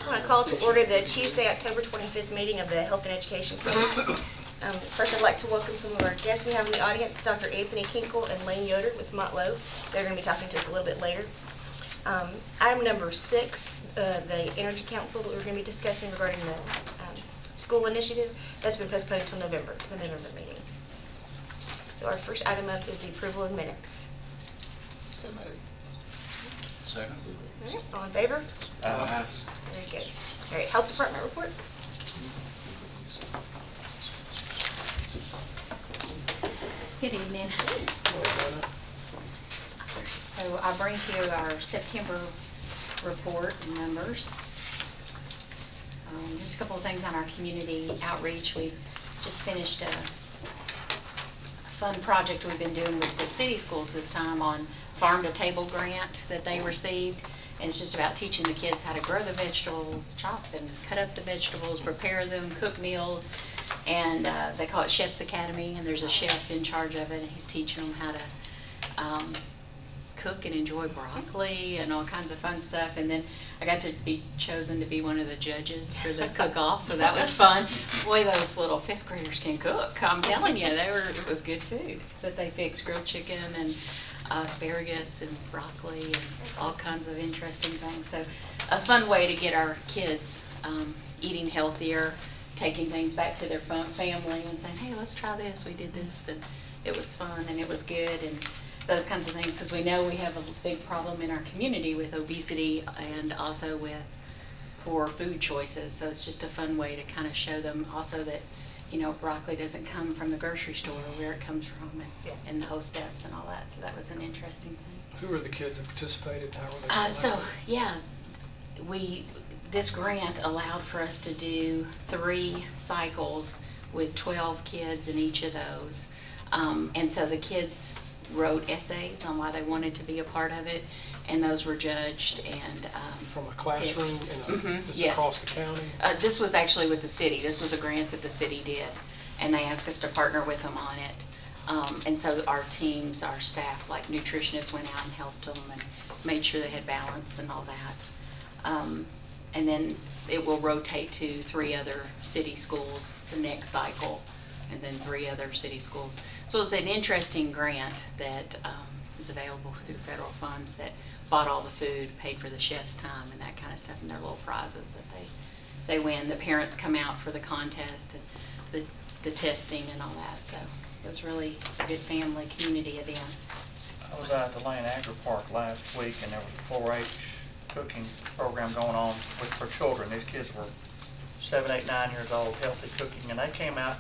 I want to call to order the Tuesday, October 25th meeting of the Health and Education Committee. First, I'd like to welcome some of our guests we have in the audience, Dr. Anthony Kinkle and Lane Yoder with Motlow. They're going to be talking to us a little bit later. Item number 6, the Energy Council that we're going to be discussing regarding the school initiative, that's been postponed until November, the November meeting. So our first item up is the approval of minutes. So moved. Second. All right, all in favor? Aye. Very good. All right, Health Department report. Good evening. So I bring to you our September report and numbers. Just a couple of things on our community outreach. We just finished a fun project we've been doing with the city schools this time on Farm to Table grant that they received. And it's just about teaching the kids how to grow the vegetables, chop and cut up the vegetables, prepare them, cook meals. And they call it Chef's Academy, and there's a chef in charge of it, and he's teaching them how to cook and enjoy broccoli and all kinds of fun stuff. And then I got to be chosen to be one of the judges for the cook-off, so that was fun. Boy, those little 5th graders can cook. I'm telling you, it was good food that they fixed, grilled chicken and asparagus and broccoli and all kinds of interesting things. So a fun way to get our kids eating healthier, taking things back to their family and saying, hey, let's try this. We did this, and it was fun and it was good, and those kinds of things, because we know we have a big problem in our community with obesity and also with poor food choices. So it's just a fun way to kind of show them also that, you know, broccoli doesn't come from the grocery store, where it comes from, and the whole steps and all that. So that was an interesting thing. Who are the kids that participated? How were they So selected? yeah, this grant allowed for us to do 3 cycles with 12 kids in each of those. And so the kids wrote essays on why they wanted to be a part of it, and those were judged. And From a classroom just yes. across the county? This was actually with the city. This was a grant that the city did, and they asked us to partner with them on it. And so our teams, our staff, like nutritionists, went out and helped them and made sure they had balance and all that. And then it will rotate to 3 other city schools the next cycle, and then 3 other city schools. So it's an interesting grant that is available through federal funds that bought all the food, paid for the chef's time and that kind of stuff, and their little prizes that they win. The parents come out for the contest and the testing and all that. So it was really a good family community event. I was out at the Lane Agri Park last week, and there was a 4-H cooking program going on for children. These kids were 7, 8, 9 years old, healthy cooking, and they came out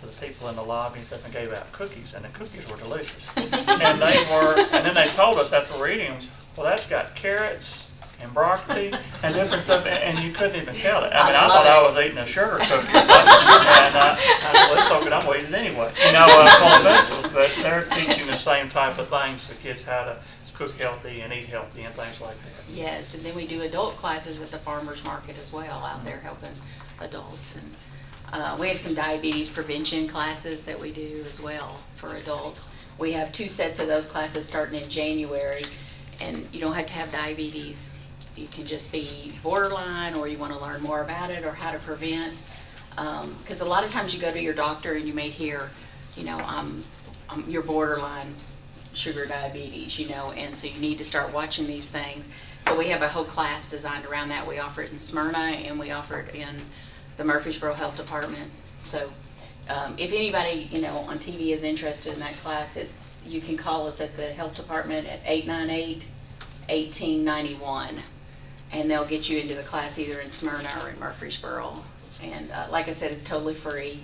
to the people in the lobby and stuff and gave out cookies, and the cookies were delicious. and then they told us after reading, well, that's got carrots and broccoli and different stuff, and you couldn't even tell it. I mean, I thought I was eating a sugar cookie, and I said, well, it's so good, I'm going to eat it anyway. You know, full of vegetables, but they're teaching the same type of things to kids, how to cook healthy and eat healthy and things like that. Yes, and then we do adult classes with the farmers market as well, out there helping adults. And we have some diabetes prevention classes that we do as well for adults. We have 2 sets of those classes starting in January, and you don't have to have diabetes. You can just be borderline, or you want to learn more about it or how to prevent. Because a lot of times you go to your doctor and you may hear, you know, you're borderline sugar diabetes, you know, and so you need to start watching these things. So we have a whole class designed around that. We offer it in Smyrna, and we offer it in the Murfreesboro Health Department. So if anybody, you know, on TV is interested in that class, you can call us at the health department at 898-1891, and they'll get you into the class either in Smyrna or in Murfreesboro. And like I said, it's totally free.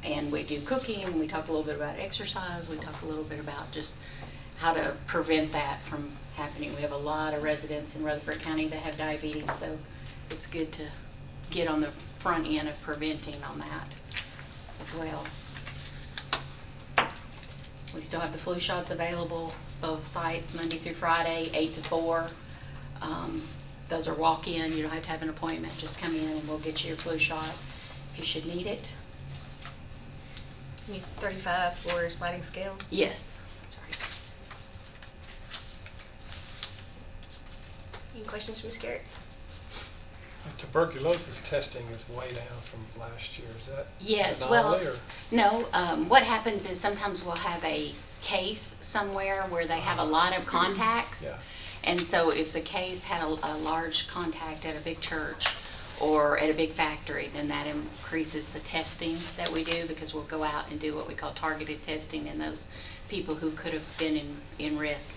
And we do cooking, we talk a little bit about exercise, we talk a little bit about just how to prevent that from happening. We have a lot of residents in Rutherford County that have diabetes, so it's good to get on the front end of preventing on that as well. We still have the flu shots available, both sites, Monday through Friday, 8 to 4. Those are walk-in, you don't have to have an appointment, just come in and we'll get you your flu shot if you should need it. You need 35 for sliding scale. Yes, that's right. Any questions from Ms. Garrett? tuberculosis testing is way down from last year. Is that Yes, an well, anomaly, or? no, what happens is sometimes we'll have a case somewhere where they have a lot of contacts. Yeah. And so if the case had a large contact at a big church or at a big factory, then that increases the testing that we do, because we'll go out and do what we call targeted testing in those people who could have been in risk.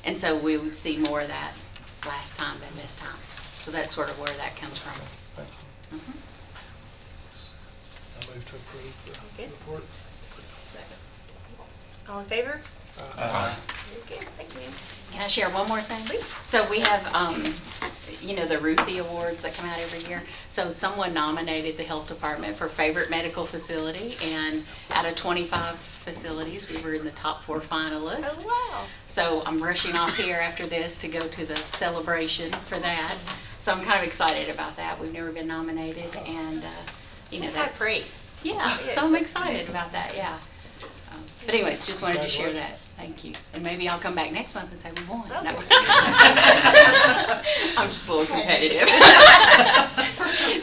And so we would see more of that last time than this time. So that's sort of where that comes from. Thank you. Mhm. I move to approve the Okay. report. Second. All in favor? Aye. Very good, thank you, ma'am. Can I share one more thing? Please. So we have, the Ruthie Awards that come out every year. So someone nominated the health department for favorite medical facility, and out of 25 facilities, we were in the top 4 finalists. Oh, wow. So I'm rushing off here after this to go to the celebration for that. So I'm kind of excited about that. We've never been nominated, and, It's high that's. praise. Yeah, It is. so I'm excited about that, yeah. But anyways, just wanted to share that. Thank you. And maybe I'll come back next month and say we won. No. I'm just a little competitive.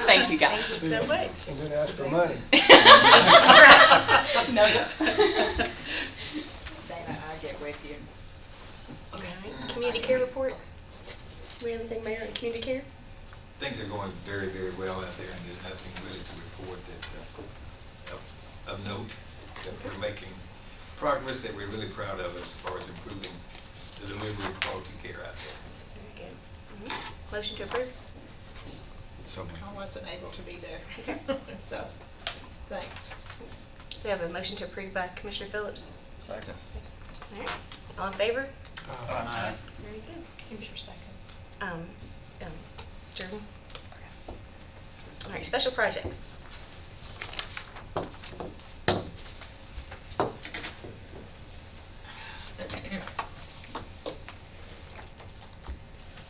Thank you, guys. Thank you so much. And then ask for money. No. Dana, I'll get with you. All right. Community care report. Do we have anything, Mayor, on community care? Things are going very, very well out there, and there's nothing really to report that, of note, that we're making progress that we're really proud of as far as improving the delivery of quality care out there. Very good. Motion to approve? So many. I wasn't able to be there, so, thanks. We have a motion to approve by Commissioner Phillips. Second. All right. All in favor? Aye. Very good. Who's your second? Jordan? All right, special projects.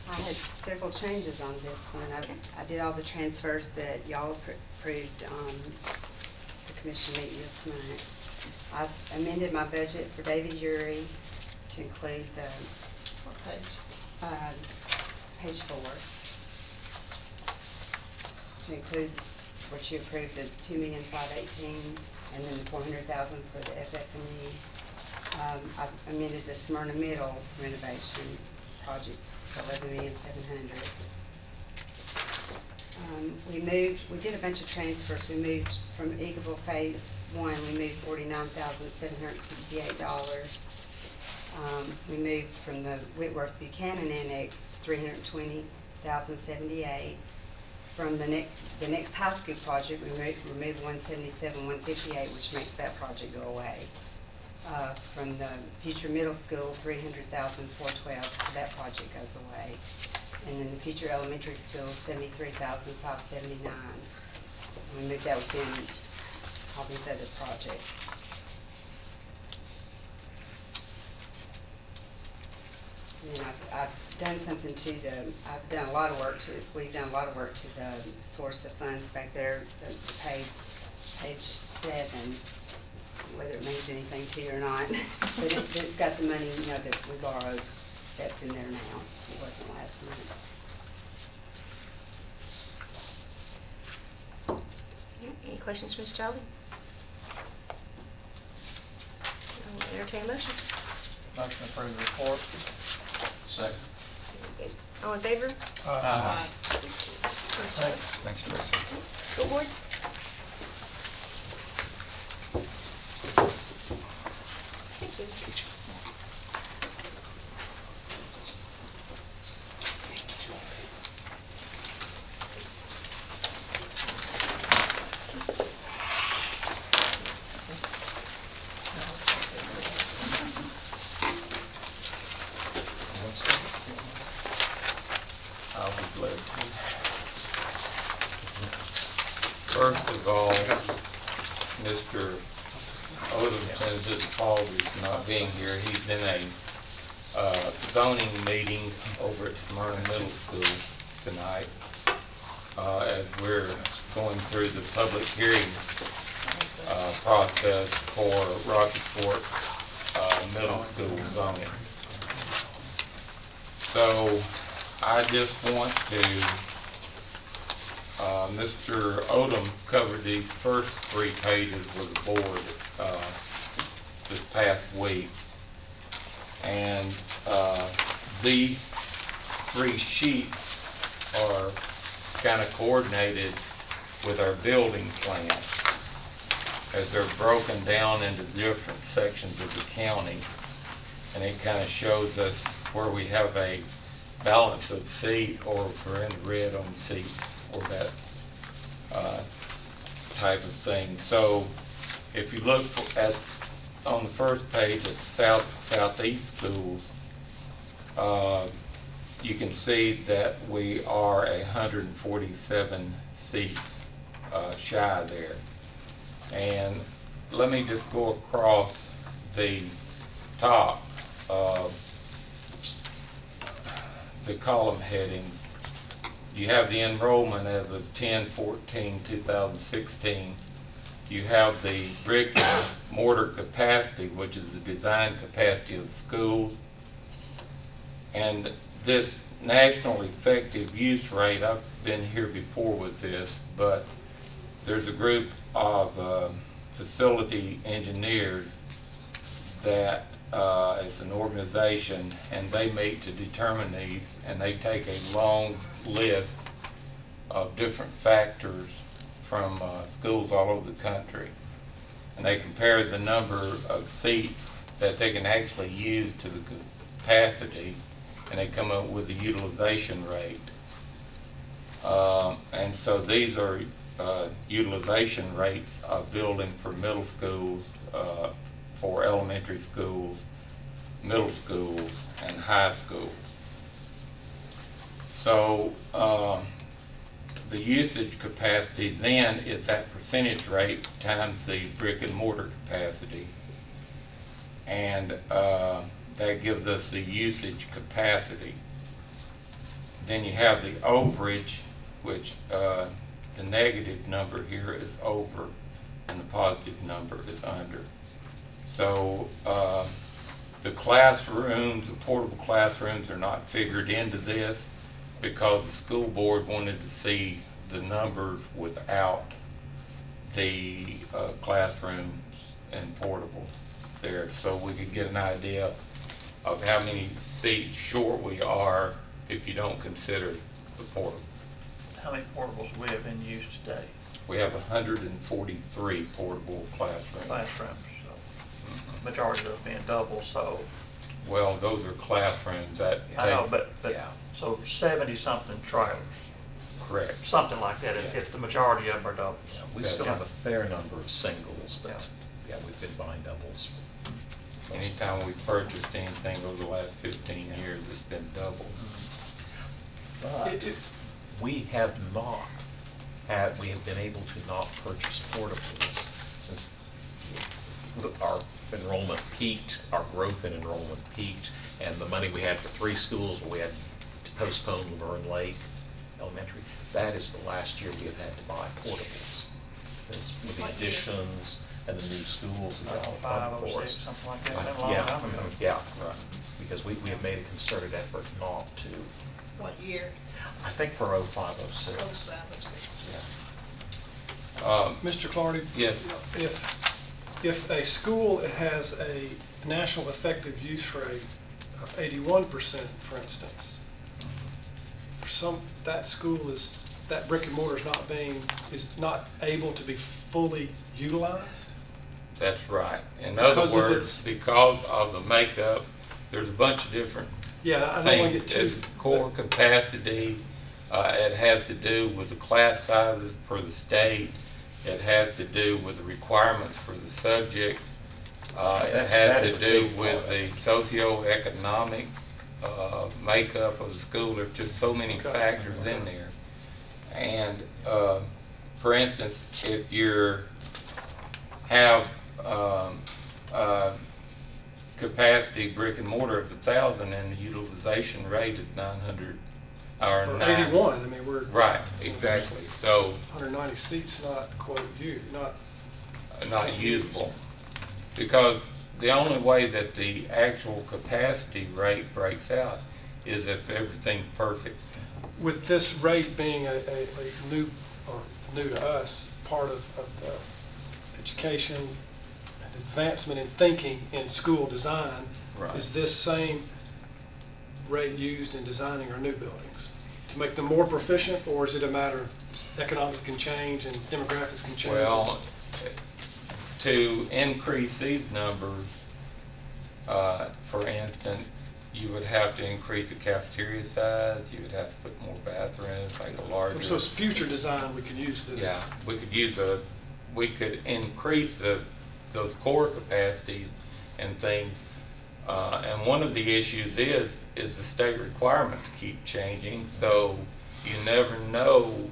I had several changes on this one. Okay. I did all the transfers that y'all approved on the commission meeting this month. I've amended my budget for David Urey to include the, What page? page 4. To include what you approved, the $2,518,000, and then the $400,000 for the FF&E. I've amended the Smyrna Middle renovation project to $11,700,000. We did a bunch of transfers. We moved from Eagleville Phase 1, we moved $49,768. We moved from the Whitworth Buchanan Annex, $320,078. From the next high school project, we removed $177,158, which makes that project go away. From the future middle school, $300,412, so that project goes away. And then the future elementary school, $73,579. We moved that within all these other projects. And then I've done something to we've done a lot of work to the source of funds back there, the page 7, whether it means anything to you or not. But it's got the money, that we borrowed, that's in there now. It wasn't last month. Any questions, Ms. Childy? I'll entertain a motion. Motion to approve the report. Second. Very good. All in favor? Aye. Thanks. Thanks, Tracy. School board? Thank you. I'll be glad to. First of all, Mr. Odomson, his fault is not being here. He's in a zoning meeting over at Smyrna Middle School tonight, as we're going through the public hearing process for Rocky Fork Middle School zoning. So I just want to Mr. Odom covered these first 3 pages with the board this past week. And these 3 sheets are kind of coordinated with our building plan, as they're broken down into different sections of the county. And it kind of shows us where we have a balance of seat, or if we're in the red on seats, or that type of thing. So if you look at on the first page at southeast schools, you can see that we are 147 seats shy there. And let me just go across the top of the column headings. You have the enrollment as of 10/14/2016. You have the brick and mortar capacity, which is the design capacity of the schools. And this national effective use rate, I've been here before with this, but there's a group of facility engineers that it's an organization, and they meet to determine these, and they take a long list of different factors from schools all over the country, and they compare the number of seats that they can actually use to the capacity, and they come up with a utilization rate. And so these are utilization rates of building for middle schools, for elementary schools, middle schools, and high schools. So the usage capacity then is that percentage rate times the brick and mortar capacity, and that gives us the usage capacity. Then you have the overage, which the negative number here is over and the positive number is under. So the classrooms, the portable classrooms, are not figured into this because the school board wanted to see the numbers without the classrooms and portable there, so we could get an idea of how many seats short we are if you don't consider the portable. How many portables do we have in use today? We have 143 portable classrooms. Classrooms, so majority of those being double, so. Well, those are classrooms. That I know, takes- but Yeah. so 70-something trailers, Correct. something like that, Yeah. if the majority of them are doubles. Yeah, we still have a fair number of singles, but Yeah. yeah, we've been buying doubles. Anytime we've purchased anything over the last 15 years, it's been double. But we have been able to not purchase portables since our enrollment peaked, our growth in enrollment peaked, and the money we had for 3 schools, we had to postpone Laverne Lake Elementary. That is the last year we have had to buy portables. Because with the additions and the new schools that are all Five, funded for us. something like that, been a long Yeah, time ago. yeah, right. Because we have made a concerted effort not to. What year? I think for 05, 06. 05, 06. Mr. Clardy? Yes. If a school has a national effective use rate of 81%, for instance, for that school that brick and mortar is not able to be fully utilized? That's right. In Because other of words, its- because of the makeup, there's a bunch of different Yeah, I don't want to things. get too. It's core capacity, it has to do with the class sizes for the state, it has to do with the requirements for the subjects, it That has is to a do big with part. the socioeconomic makeup of the school. There's just so many Okay. factors in there. And for instance, if you have capacity brick and mortar of 1,000 and the utilization rate is 900 or For 9. 81, I mean, we're. Right, exactly. So 190 seats, not quote not usable, because the only way that the actual capacity rate breaks out is if everything's perfect. with this rate being a new, or new to us, part of the education and advancement in thinking in school design, Right. is this same rate used in designing our new buildings? To make them more proficient, or is it a matter of economics can change and demographics can change? Well, to increase these numbers, for instance, you would have to increase the cafeteria size, you would have to put more bathrooms, make a larger. So it's future design, we can use this. Yeah, we could increase those core capacities and things. And one of the issues is the state requirements keep changing, so you never know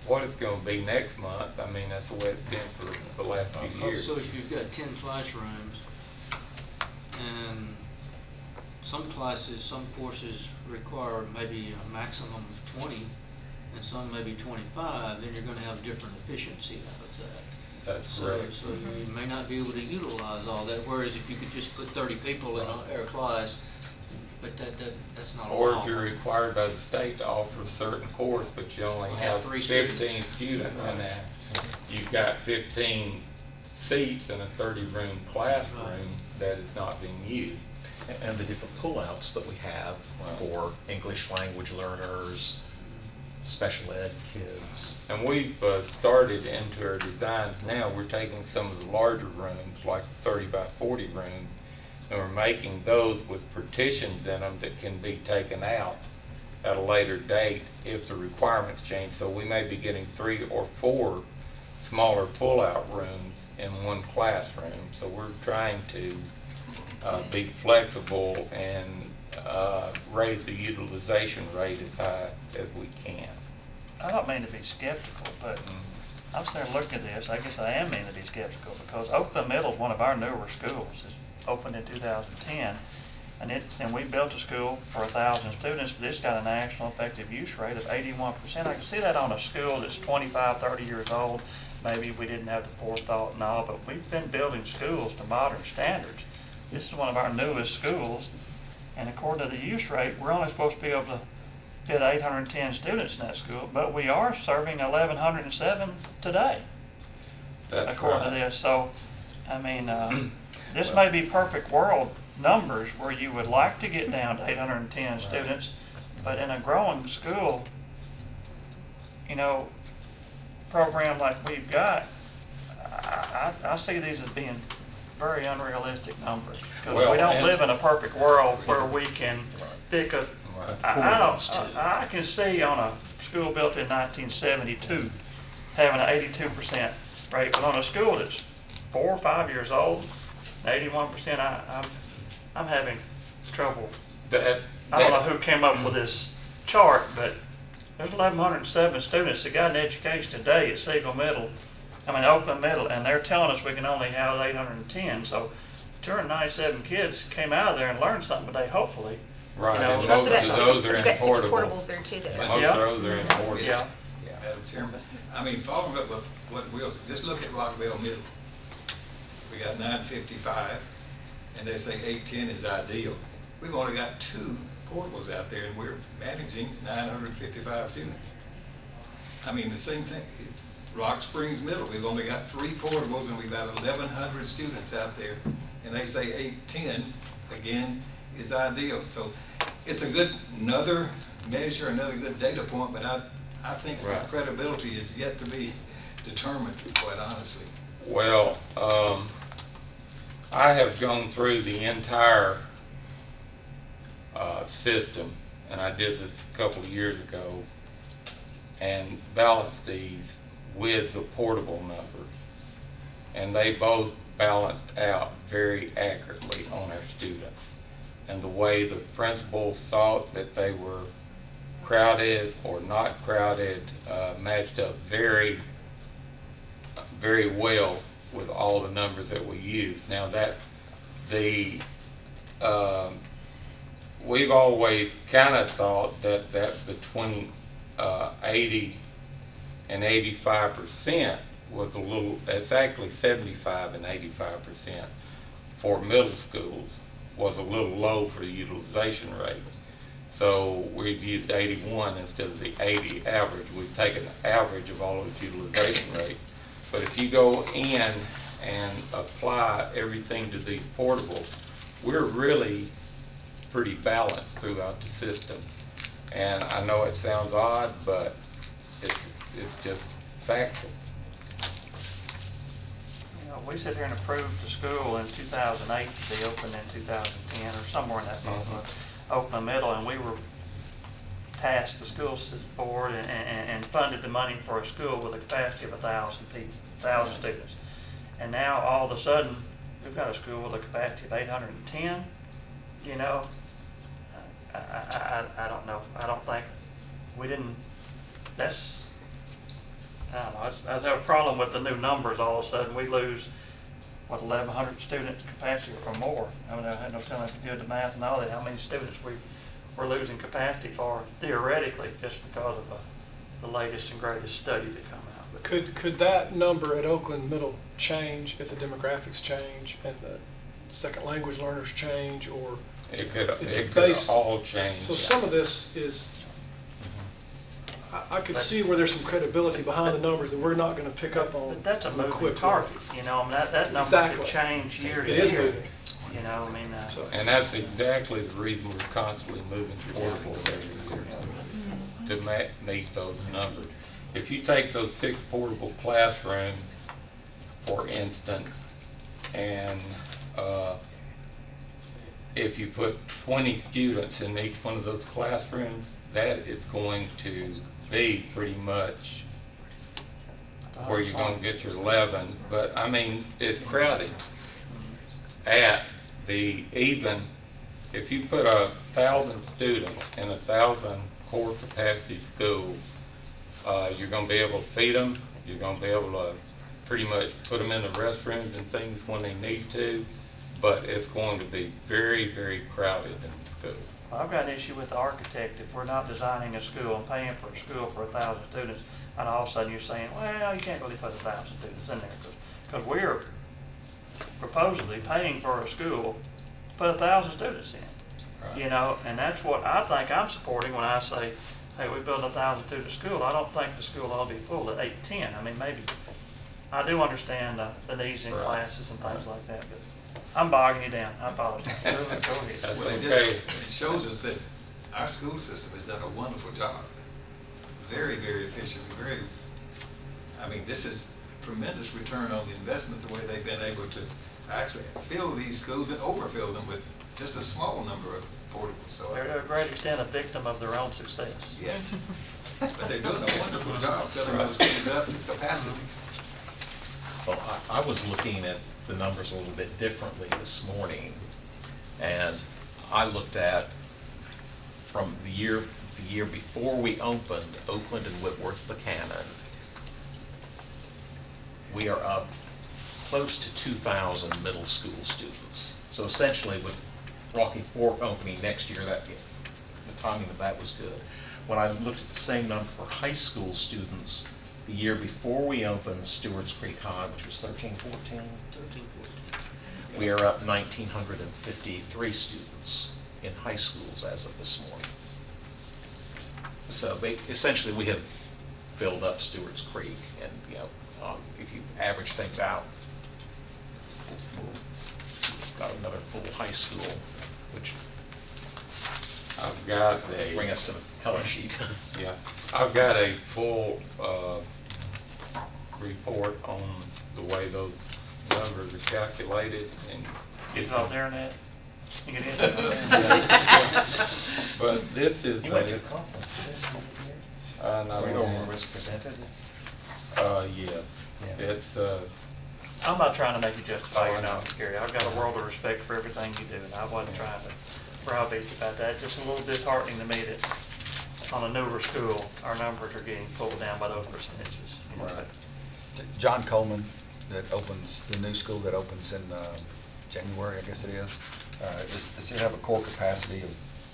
what it's gonna be next month. I mean, that's the way it's been for the last few years. So if you've got 10 classrooms, and some classes, some courses require maybe a maximum of 20, and some maybe 25, then you're gonna have different efficiency out of that. That's So, correct. so you may not be able to utilize all that, whereas if you could just put 30 people in a class, but that's not Or if allowed. you're required by the state to offer a certain course, but you only Well, have have 3 15 students. students in that, you've got 15 seats in a 30-room classroom that is not being used. And the different pullouts that we have for English language learners, special ed kids. And we've started into our designs now. We're taking some of the larger rooms, like the 30 by 40 rooms, and we're making those with partitions in them that can be taken out at a later date if the requirements change. So we may be getting 3 or 4 smaller pull-out rooms in one classroom. So we're trying to be flexible and raise the utilization rate as high as we can. I don't mean to be skeptical, but I'm sitting there looking at this, I guess I am meaning to be skeptical, because Oakland Middle is one of our newer schools. It's opened in 2010, and we built a school for 1,000 students, but it's got a national effective use rate of 81%. I can see that on a school that's 25, 30 years old. Maybe we didn't have the forethought and all, but we've been building schools to modern standards. This is one of our newest schools, and according to the use rate, we're only supposed to be able to fit 810 students in that school, but we are serving 1,107 today, That's according right. to this. So, I mean, this may be perfect world numbers where you would like to get down to 810 students, but in a growing school, you know, program like we've got, I see these as being very unrealistic numbers. Because Well, we don't and- live in a perfect world where we can pick a, Right. I can see on a school built in 1972 having an 82% rate, but on a school that's 4 or 5 years old, 81%, I'm having trouble. I don't know who came up with this chart, but there's 1,107 students that got an education today at Oakland Middle, and they're telling us we can only house 810. So 297 kids came out of there and learned something today, hopefully. Right, You know, and You've most also of got those six, are you've in got 6 portables. portables there too that are. Most Yeah. of those are in portables. Yeah. Madam Chairman, I mean, following up with what Will said, just look at Rockville Middle. We got 955, and they say 810 is ideal. We've only got 2 portables out there, and we're managing 955 students. I mean, the same thing, Rock Springs Middle, we've only got 3 portables, and we've got 1,100 students out there, and they say 810, again, is ideal. So it's a good, another measure, another good data point, but I think Right. credibility is yet to be determined, quite honestly. Well, I have gone through the entire system, and I did this a couple of years ago, and balanced these with the portable numbers. And they both balanced out very accurately on our students. And the way the principals thought that they were crowded or not crowded matched up very, very well with all the numbers that we used. Now that we've always kind of thought that between 80 and 85% was a little, it's actually 75 and 85% for middle schools was a little low for the utilization rate. So we've used 81 instead of the 80 average. We've taken the average of all of the utilization rate. But if you go in and apply everything to these portables, we're really pretty balanced throughout the system. And I know it sounds odd, but it's just factual. You know, we sit here and approved the school in 2008 to be open in 2010 or somewhere in that ballpark, open the middle, and we were tasked the school board and funded the money for a school with a capacity of 1,000 people, 1,000 students. And now all of a sudden, we've got a school with a capacity of 810, you know. I don't know. I don't think we didn't, that's, I don't know. I have a problem with the new numbers. All of a sudden, we lose, what, 1,100 students capacity or more. I mean, I had no time to do the math and all that, how many students we're losing capacity for theoretically just because of the latest and greatest study that come out. But Could that number at Oakland Middle change if the demographics change and the second language learners change, or It could is it based? all change. So some of this is, I could see where there's some credibility behind the numbers that we're not going to pick up on. But that's a moving quickly. target, you know. I mean, that number Exactly. could change year to It is year. moving. You know, I mean, So- And that's exactly the reason we're constantly moving portables every year, to meet those numbers. If you take those 6 portable classrooms, for instance, and if you put 20 students in each one of those classrooms, that is going to be pretty much where you're going to get your 11. But I mean, it's crowded. At the even, if you put 1,000 students in 1,000 core capacity school, you're going to be able to feed them. You're going to be able to pretty much put them in the restrooms and things when they need to. But it's going to be very, very crowded in the school. I've got an issue with the architect. If we're not designing a school and paying for a school for 1,000 students, and all of a sudden you're saying, well, you can't really put 1,000 students in there, because we're supposedly paying for a school to put 1,000 students in. Right. You know, and that's what I think I'm supporting when I say, hey, we build 1,000 student school. I don't think the school ought to be full at 810. I mean, maybe, I do understand the needs in Right. classes and things like that, but I'm bogging you down. I apologize. Go ahead. That's Well, okay. it shows us that our school system has done a wonderful job. Very, very efficient, I mean, this is tremendous return on the investment, the way they've been able to actually fill these schools and overfill them with just a small number of portables. So, They're to a great extent a victim of their own success. yes, but they're doing a wonderful job filling those schools up to capacity. Well, I was looking at the numbers a little bit differently this morning, and I looked at from the year before we opened Oakland and Whitworth Buchanan, we are up close to 2,000 middle school students. So essentially with Rocky Fork opening next year, the timing of that was good. When I looked at the same number for high school students, the year before we opened Stewart's Creek High, which was 13, 14, 13, 14. we are up 1,953 students in high schools as of this morning. So essentially we have filled up Stewart's Creek, and you know, if you average things out, we've got another full high school, which I've got bring us to the color sheet. Yeah, I've got a full report on the way those numbers are calculated and Get it off the internet. You get it? but this is You went to a a, conference for this, didn't you? no, Where it was presented? yeah, Yeah. it's, I'm not trying to make you justify your knowledge, Gary. I've got a world of respect for everything you do, and I wasn't trying to browbeat you about that. Just a little disheartening to me that on a newer school, our numbers are getting pulled down by those percentages. You know, Right. John Coleman, that opens, the new school that opens in January, I guess it is, does it have a core capacity of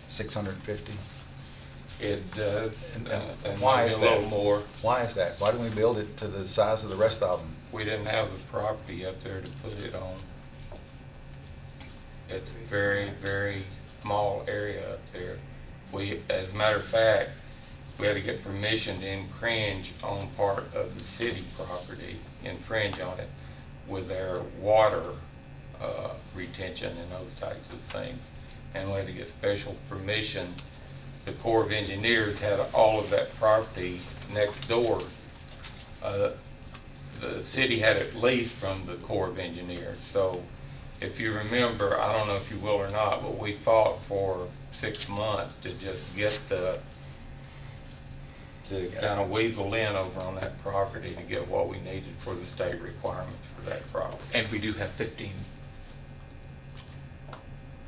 650? it does, And and why maybe is a little that? more. Why is that? Why didn't we build it to the size of the rest of them? We didn't have the property up there to put it on. It's a very, very small area up there. as a matter of fact, we had to get permission to infringe on part of the city property, infringe on it with our water retention and those types of things. And we had to get special permission. The Corps of Engineers had all of that property next door. The city had it leased from the Corps of Engineers. So if you remember, I don't know if you will or not, but we fought for 6 months to just get to kind of weasel in over on that property to get what we needed for the state requirements for that property. And we do have 15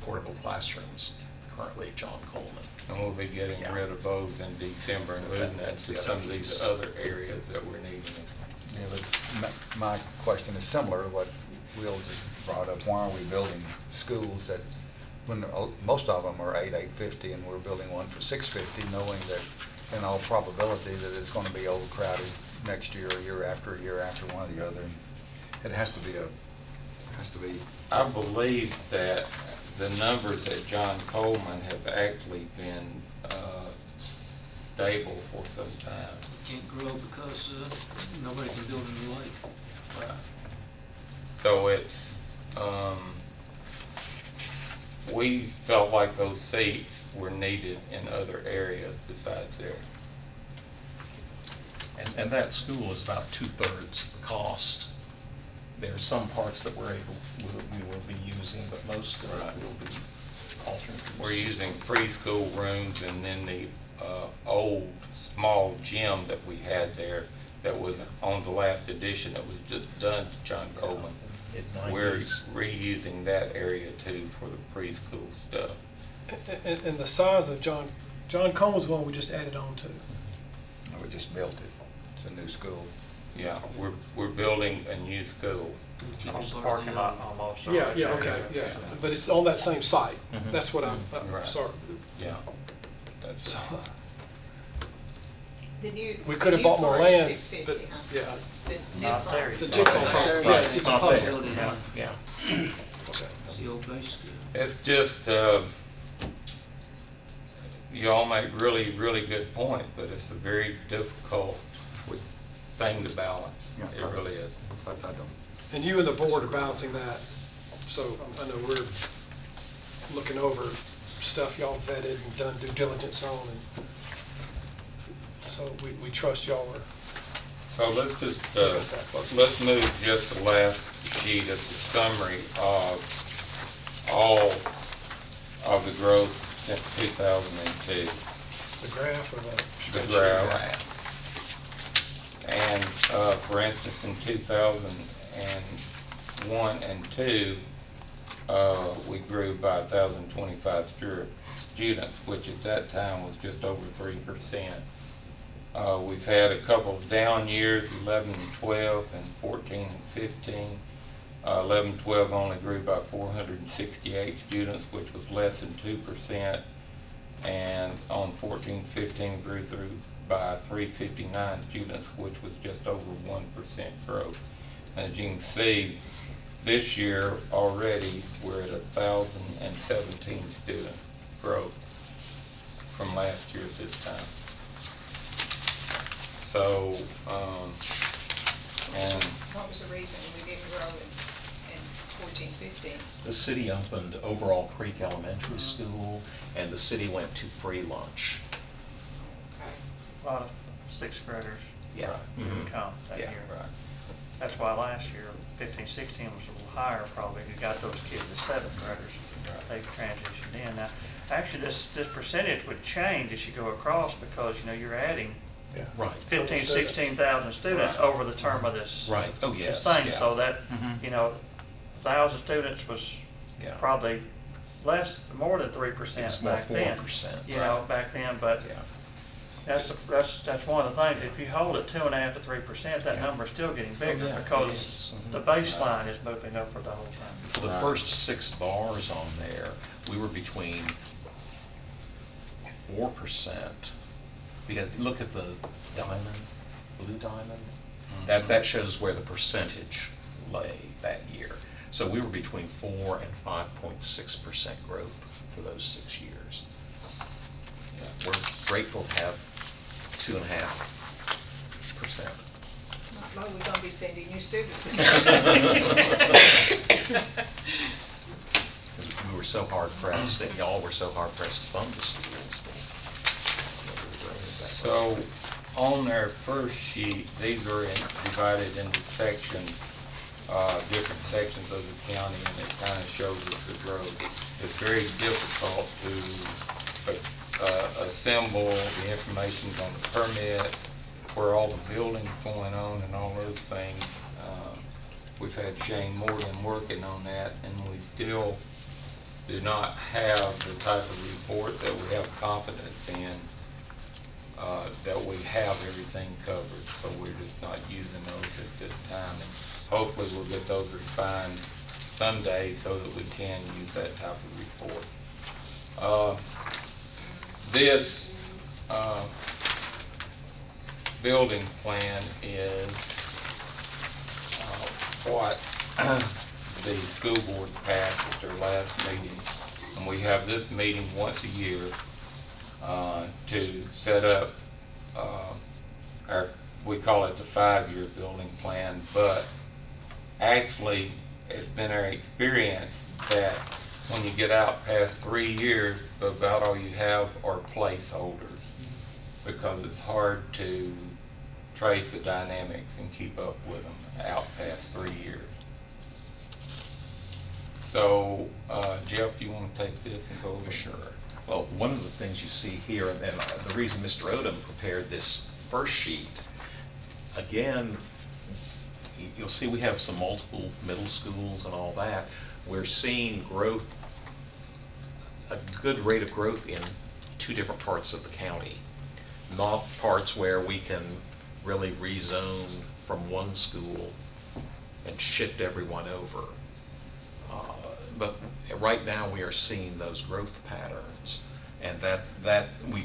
portable classrooms currently at John Coleman. And we'll be getting Yeah. rid of those in December and So moving that that's to the other some of these piece. other areas that we're needing. Yeah, but my question is similar to what Will just brought up. Why are we building schools that, when most of them are $850, and we're building one for $650, knowing that in all probability that it's going to be overcrowded next year, year after, one or the other. And it has to be I believe that the numbers at John Coleman have actually been stable for some time. Can't grow because nobody can build in the lake. Right. So it's, we felt like those seats were needed in other areas besides there. And that school is about 2/3 the cost. There are some parts that we will be using, but most of it will be alternate. We're using preschool rooms and then the old small gym that we had there that was on the last edition that was just done to John Coleman. We're reusing that area too for the preschool stuff. And the size of John Coleman's one we just added on to. we just built it. It's a new school. Yeah, we're building a new school. On the parking lot almost. Yeah, okay, yeah, but it's on that same site. Mhm. That's what I'm Right. sorry. Yeah. That's So, The new. we could have the new bought more part is land, 650, but, huh? yeah, The new Not part. there. it's a jigsaw puzzle. Yeah, it's a Not there. puzzle. Yeah. Yeah. Okay. It's the old base school. It's just, you all make really, really good points, but it's a very difficult thing to balance. Yeah. It really is. I don't. And you and the board are balancing that, so I know we're looking over stuff y'all vetted and done due diligence on, and so we trust y'all are. So let's just, let's move just the last sheet as the summary of all of the growth since 2002. The graph or the The spreadsheet? graph. And, for instance, in 2001 and 2, we grew by 1,025 students, which at that time was just over 3%. We've had a couple of down years, 11 and 12, and 14 and 15. 11, 12 only grew by 468 students, which was less than 2%. And on 14, 15 grew through by 359 students, which was just over 1% growth. And as you can see, this year already, we're at 1,017 student growth from last year at this time. So, and What was the reason we didn't grow in 14, 15? The city opened Overall Creek Elementary School, and the city went to free lunch. A lot of sixth graders Yeah. didn't come that Yeah. year. right. That's why last year, 15, 16 was a little higher probably. You got those kids as seventh graders. Right. They've transitioned in. Now, actually, this percentage would change as you go across because, you're adding Yeah. Right. 15, Students. 16,000 students Right. over the term of this. Right. Oh, This yes. thing, yeah. so that, Mhm. 1,000 students was Yeah. probably more than 3% It's more back then. 4%. Back then, but Yeah. that's one of the things. If you hold it 2.5% to 3%, that Yeah. number's still getting bigger yeah, it because is. the baseline is moving upward the whole time. For the Right. first 6 bars on there, we were between 4%. Because look at the diamond, blue diamond. That shows where the percentage lay that year. So we were between 4 and 5.6% growth for those 6 years. we're grateful to have 2.5%. Not long we're gonna be sending you students. We were so hard pressed, and y'all were so hard pressed to fund the schools. So on our first sheet, these are divided into sections, different sections of the county, and it kind of shows us the growth. It's very difficult to assemble the information on the permit, where all the building's going on and all those things. We've had Shane Morgan working on that, and we still do not have the type of report that we have confidence in, that we have everything covered. So we're just not using those at this time. And hopefully we'll get those refined someday so that we can use that type of report. This building plan is what the school board passed at their last meeting. And we have this meeting once a year to set up we call it the 5-year building plan, but actually it's been our experience that when you get out past 3 years, about all you have are placeholders, because it's hard to trace the dynamics and keep up with them out past 3 years. So, Jeff, you want to take this and go over? Sure. Well, one of the things you see here, and the reason Mr. Odom prepared this first sheet, again, you'll see we have some multiple middle schools and all that. We're seeing growth, a good rate of growth in 2 different parts of the county. Not parts where we can really rezone from one school and shift everyone over. But right now we are seeing those growth patterns, and that we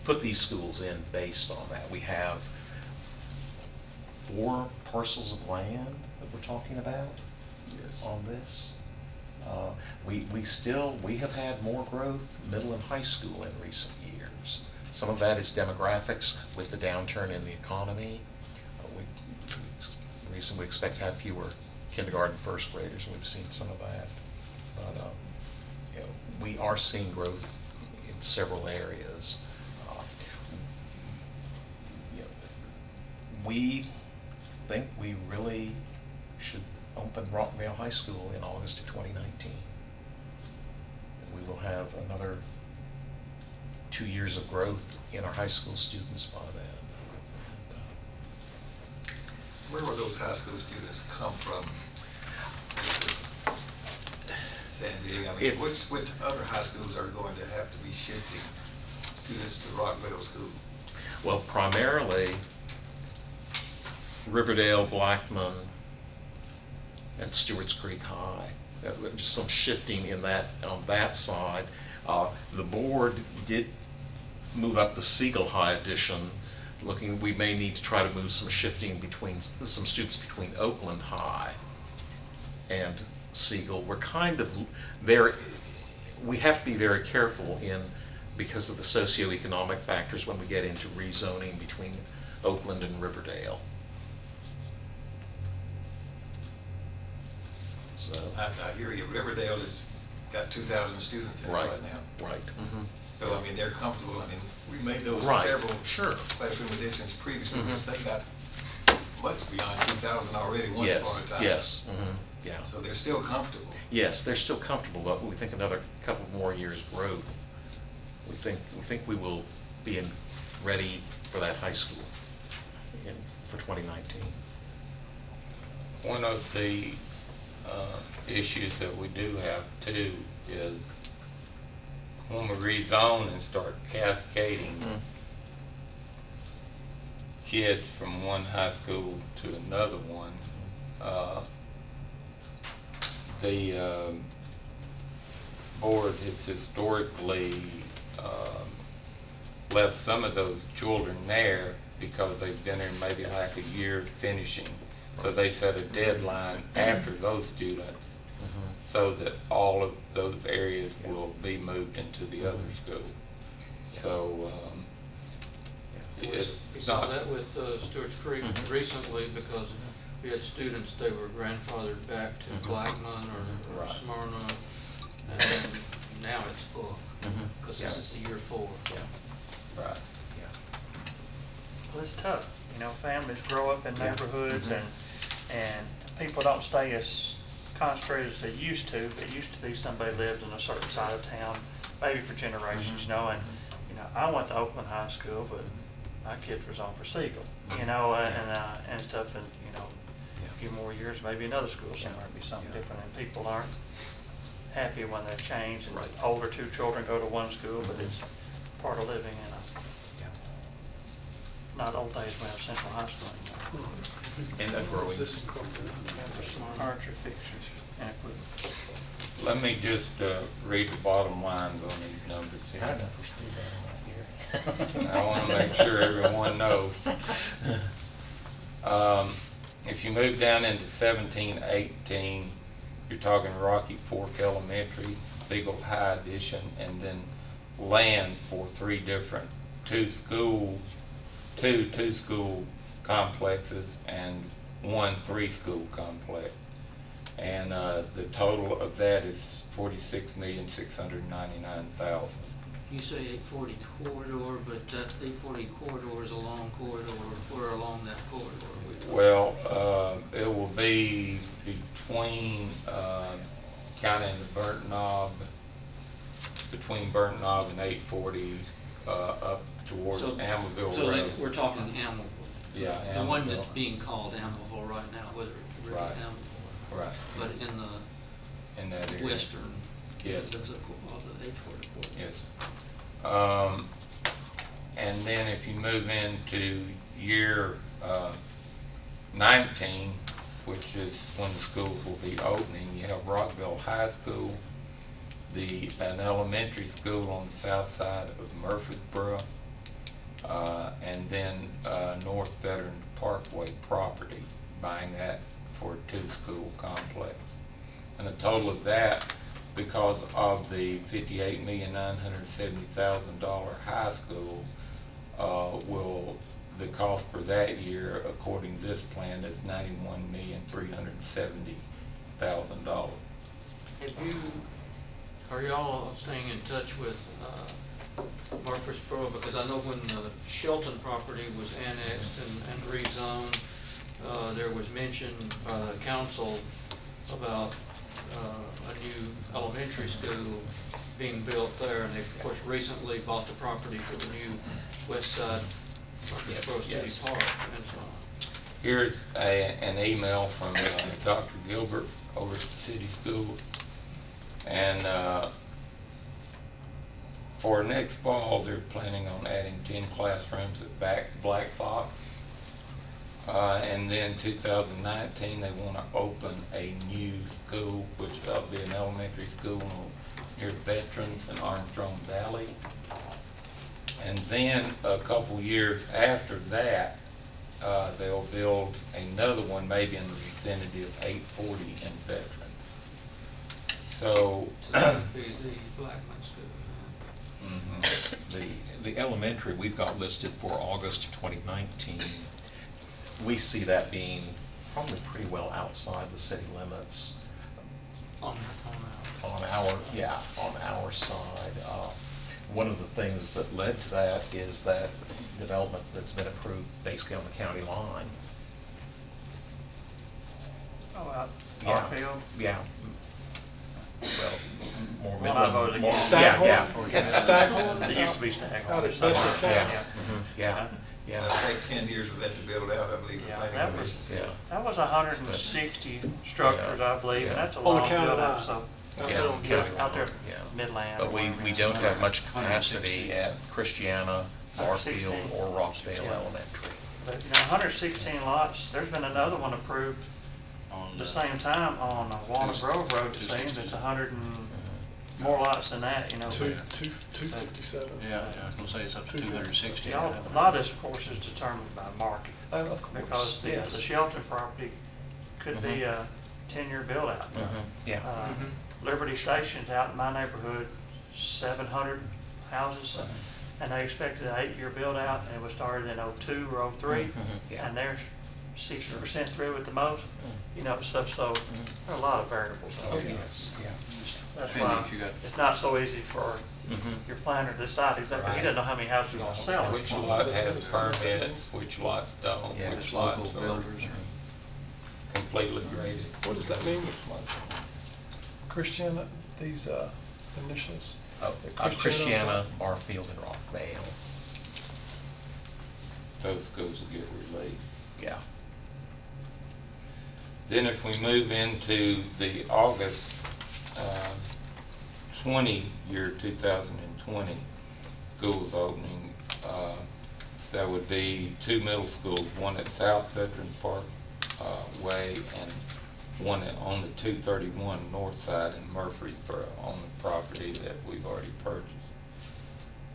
put these schools in based on that. We have 4 parcels of land that we're talking about on this. We have had more growth middle and high school in recent years. Some of that is demographics with the downturn in the economy. We expect to have fewer kindergarten, first graders, and we've seen some of that. But we are seeing growth in several areas. We think we really should open Rockvale High School in August of 2019. We will have another 2 years of growth in our high school students by then. Where will those high school students come from? San Diego, I mean, which other high schools are going to have to be shifting students to Rockvale School? Well, primarily Riverdale, Blackman, and Stewart's Creek High. Just some shifting in that on that side. The board did move up the Siegel High addition. We may need to try to move some shifting between some students between Oakland High and Siegel. We're kind of there. We have to be very careful because of the socioeconomic factors when we get into rezoning between Oakland and Riverdale. So I hear you. Riverdale has got 2,000 students in it right now. Right. Mm-hmm. So, I mean, they're comfortable. I mean, we made those several classroom additions previously, because they got much beyond 2,000 already once upon a time. Yes. Mm-hmm. Yeah. So they're still comfortable. Yes, they're still comfortable, but we think another couple more years' growth. We think we will be ready for that high school for 2019. One of the issues that we do have too is when we rezone and start cascading kids from one high school to another one, the board has historically left some of those children there because they've been there maybe like a year finishing. So they set a deadline after those students so that all of those areas will be moved into the other school. So, it's We saw not, that with Stewart's Creek recently because we had students, they were grandfathered back to Blackman or Right. Smyrna, and now it's full, because Yeah. this is the year 4. right. Well, it's tough, you know, families grow up in neighborhoods and people don't stay as concentrated as they used to. It used to be somebody lived in a certain side of town, maybe for generations, you know, and, you know, I went to Oakland High School, but my kids was on for Siegel, you know, and stuff, and, you know, a few more years, maybe another school somewhere would be something different, and people aren't happy when they change, and older two children go to one school, but it's part of living in a, not old days when we have Central High School anymore. And a growing. This is incorporated. Furniture, fixtures, and equipment. Let me just read the bottom lines on these numbers here. I want to make sure everyone knows. If you move down into 17, 18, you're talking Rocky Fork Elementary, Siegel High Addition, and then land for two school complexes and 1 3-school complex. And the total of that is $46,699,000. You say 840 corridor, but that 840 corridor is a long corridor. Where along that corridor are we talking? Well, it will be between, kind of in the Burnt Knob, between Burnt Knob and 840, up toward So Amaville So Road. we're talking Amaville. Yeah, The one Amaville. that's being called Amaville right now, whether it's really Right. Amaville. Right, But in the in that area. western. Yes. There's a 840 corridor. Yes. And then if you move into year 19, which is when the schools will be opening, you have Rockville High School, an elementary school on the south side of Murfreesboro, and then North Veteran Parkway property, buying that for a 2-school complex. And the total of that, because of the $58,970,000 high school, the cost for that year, according to this plan, is $91,370,000. Are y'all staying in touch with Murfreesboro? Because I know when the Shelton property was annexed and rezoned, there was mention by the council about a new elementary school being built there, and they, of course, recently bought the property for the new West Side Murfreesboro Yes. City Park and so on. Here's an email from Dr. Gilbert over at the city school. And for next fall, they're planning on adding 10 classrooms at Black Fox. And then 2019, they want to open a new school, which will be an elementary school near Veterans in Armstrong Valley. And then a couple years after that, they'll build another one, maybe in the vicinity of 840 in Veterans. So So that would be the Blackman School. The elementary we've got listed for August of 2019. We see that being probably pretty well outside the city limits On on our side. One of the things that led to that is that development that's been approved basically on the county line. Oh, out Yeah. Garfield. Yeah. Well, more Well, I Midland. voted more- against Staghorn? Yeah. Staghorn? It used to be Staghorn. Out at It's somewhere. Bedford County. Yeah. It'll take 10 years for that to build out, I believe. the Yeah, planning that commission was, said. Yeah. that was 160 structures, I believe, and that's a On the long county building, line. so. Out Yeah, there on County Out there, Yeah. Midland. But or we whatever it is. don't have much capacity at Christiana, 116. Barfield, or Rockville Yeah. Elementary. But, you know, 116 lots, there's been another one approved the same time on Walnut Grove Road, it seems, it's 100 and more lots than that, you know. but- 257. Yeah, I was gonna say it's up to 260. You know, a lot of this, of course, is determined by market. Of course, Because the yes. Shelton property could be a 10-year build out. Yeah. Liberty Station's out in my neighborhood, 700 houses, and they expected an 8-year build out, and it was started in '02 or '03, Yeah. and they're 60% through at the most. You know, stuff. So there are a lot of variables. Oh, yes, yeah. That's Depending why if you got- it's not so easy for your planner to decide exactly. He doesn't know how many houses you're gonna sell. Which lot has permits, which lots don't, Yeah, which just lots local are builders. completely graded. What does that mean? Christian, these initials? Oh, Christiana, Barfield, and Rockvale. Those schools will get relief. Yeah. Then if we move into the August 20 2020 schools opening, that would be 2 middle schools, one at South Veterans Park Way and one on the 231 north side in Murfreesboro on the property that we've already purchased.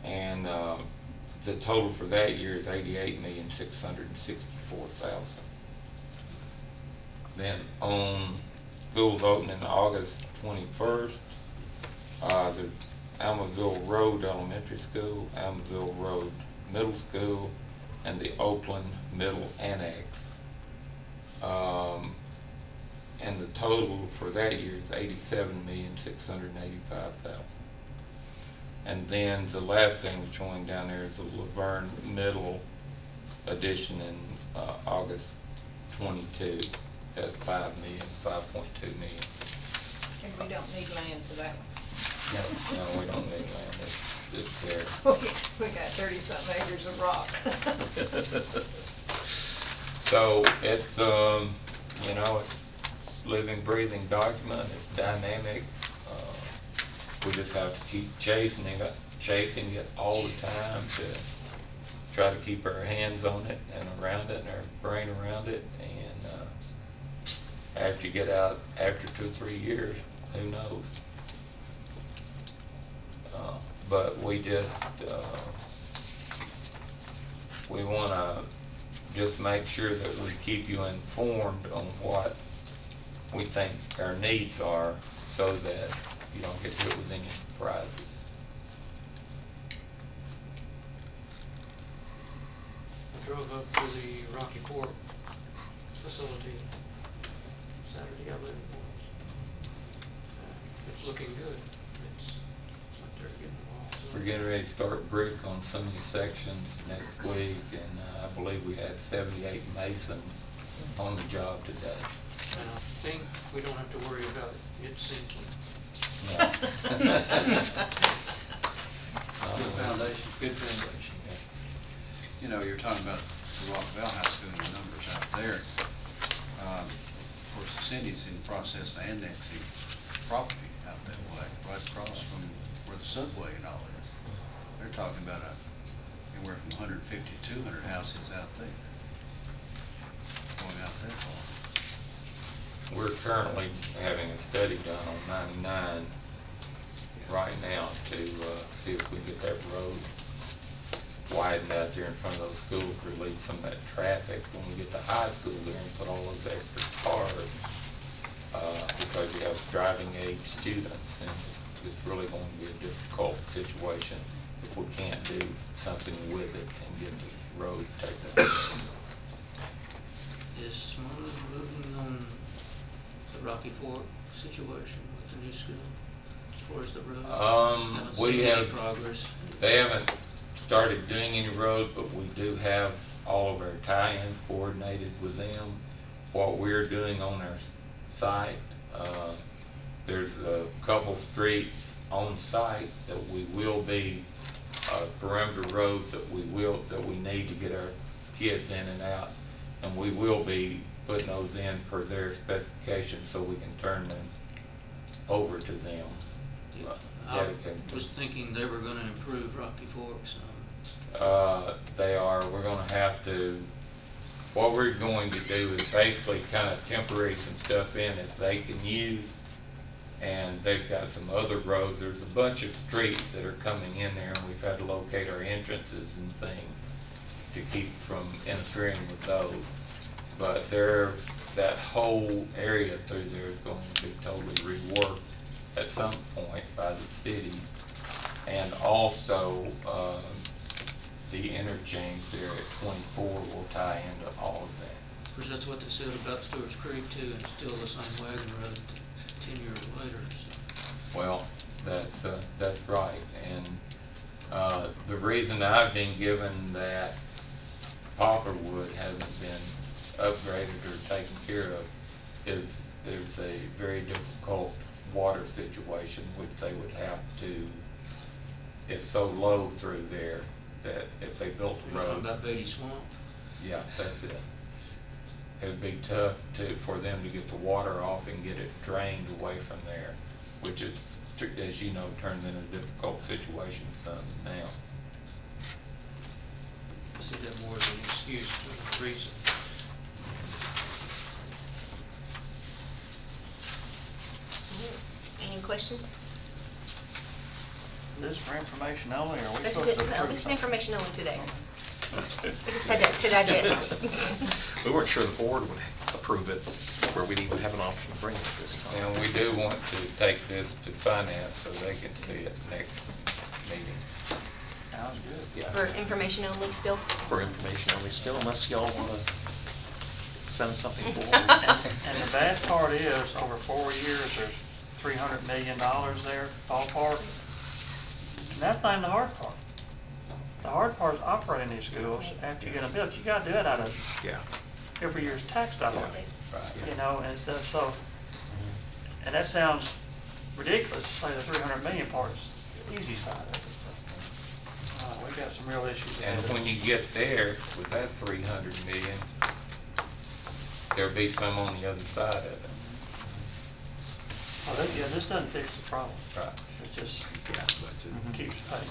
And the total for that year is $88,664,000. Then on schools opening August 21st, the Almaville Road Elementary School, Almaville Road Middle School, and the Oakland Middle Annex. And the total for that year is $87,685,000. And then the last thing we're showing down there is the Laverne Middle addition in August 22 at $5.2 million. And we don't need land for that No, we don't need land. It's there. one. We got 30-something acres of rock. So it's, you know, it's living, breathing document. It's dynamic. We just have to keep chasing it all the time to try to keep our hands on it and around it and our brain around it. And after you get out, after 2 or 3 years, who knows? But we just, we want to just make sure that we keep you informed on what we think our needs are so that you don't get hit with any surprises. I drove up to the Rocky Fork facility Saturday, I believe it was. It's looking good. It's like they're getting the walls up. We're getting ready to start brick on some of these sections next week, and I believe we had 78 masons on the job today. And I think we don't have to worry about it sinking. No. Good foundation, good foundation. You know, you're talking about the Rockville High School and the numbers out there. Of course, the city's in the process of annexing property out that way, right across from where the subway and all is. They're talking about anywhere from 150 to 200 houses out there. Going out that far. We're currently having a study done on 99 right now to see if we can get that road widened out there in front of those schools, relieve some of that traffic when we get to high school there and put all those extra cars, because you have driving age students, and it's really going to be a difficult situation if we can't do something with it and get the road taken up. Is Smooth moving on the Rocky Fork situation with the new school as far as the road? I don't We see any have, progress. they haven't started doing any road, but we do have all of our tie-ins coordinated with them. What we're doing on our site, there's a couple streets on site that we will be perimeter roads that we need to get our kids in and out, and we will be putting those in per their specifications so we can turn them over to them. I was thinking they were gonna improve Rocky Fork some. They are. We're going to have to, what we're going to do is basically kind of temporary some stuff in that they can use, and they've got some other roads. There's a bunch of streets that are coming in there, and we've had to locate our entrances and things to keep from interfering with those. but that whole area through there is going to be totally reworked at some point by the city. And also, the interchange there at 24 will tie into all of that. Of course, that's what they said about Stewart's Creek too, and still the same wagon road 10 years later, so. Well, that's right. And the reason I've been given that Poplarwood hasn't been upgraded or taken care of is there's a very difficult water situation which they would have to, it's so low through there that if they built a You're talking road. about Beatty Swamp? Yeah, that's it. It'd be tough for them to get the water off and get it drained away from there, which is, as you know, turns into a difficult situation some now. I see that more as an excuse for the reason. Any questions? This for information only, or we This supposed is, to no, approve this is something? information only today. We just had to digest. We weren't sure the board would approve it, where we'd even have an option to bring it this time. And we do want to take this to finance so they can see it next meeting. Sounds good. Yeah. For information only still? For information only still, unless y'all want to send something forward. And the bad part is, over 4 years, there's $300 million there, ballpark. And that's not the hard part. The hard part is operating these schools after you get them built. You gotta do it out of Yeah. every year's tax dollars, you know, and stuff, so. And that sounds ridiculous to say the 300 million part's the easy side of it, so. We got some real issues ahead And of when us. you get there with that 300 million, there'll be some on the other side of it. Oh, yeah, this doesn't fix the problem. Right. It just Yeah, that's it. keeps pace.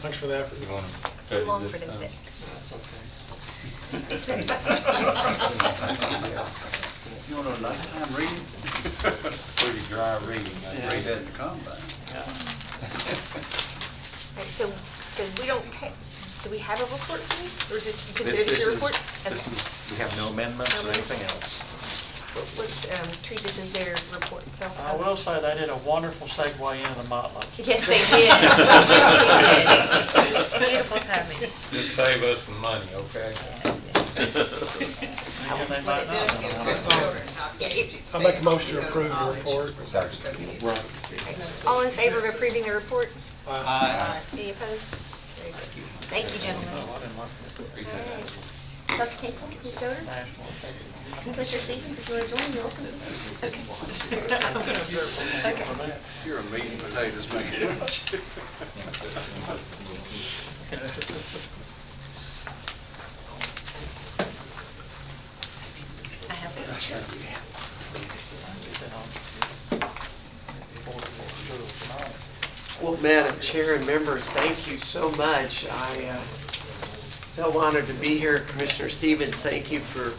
Thanks for the effort. You want to Too study long this for them some? days. That's okay. You want a lifetime reading? Pretty dry reading. I Yeah. Read that in the combine. Yeah. Right, so we don't take, do we have a report for you? Or is this, you consider This this your is- report? This Okay. is, we have no amendments or No anything else. Let's treat this as their report, so. I will say they did a wonderful segue into the Motley. Yes, they did. Yes, they did. Beautiful timing. Just save us some money, okay? And they might not. I make a motion to approve the report. All in favor of approving the report? Aye. Any opposed? Very good. Thank you, gentlemen. No, I didn't like it. All right. Dr. Kinkle, Ms. Yoder, National integrity. Commissioner Stevens, if you want to join, you're welcome to. Okay. I'm gonna observe the meeting Okay. for that. You're a meat and potatoes man. I have one chair. Well, Madam Chair and members, thank you so much. So honored to be here. Commissioner Stevens, thank you for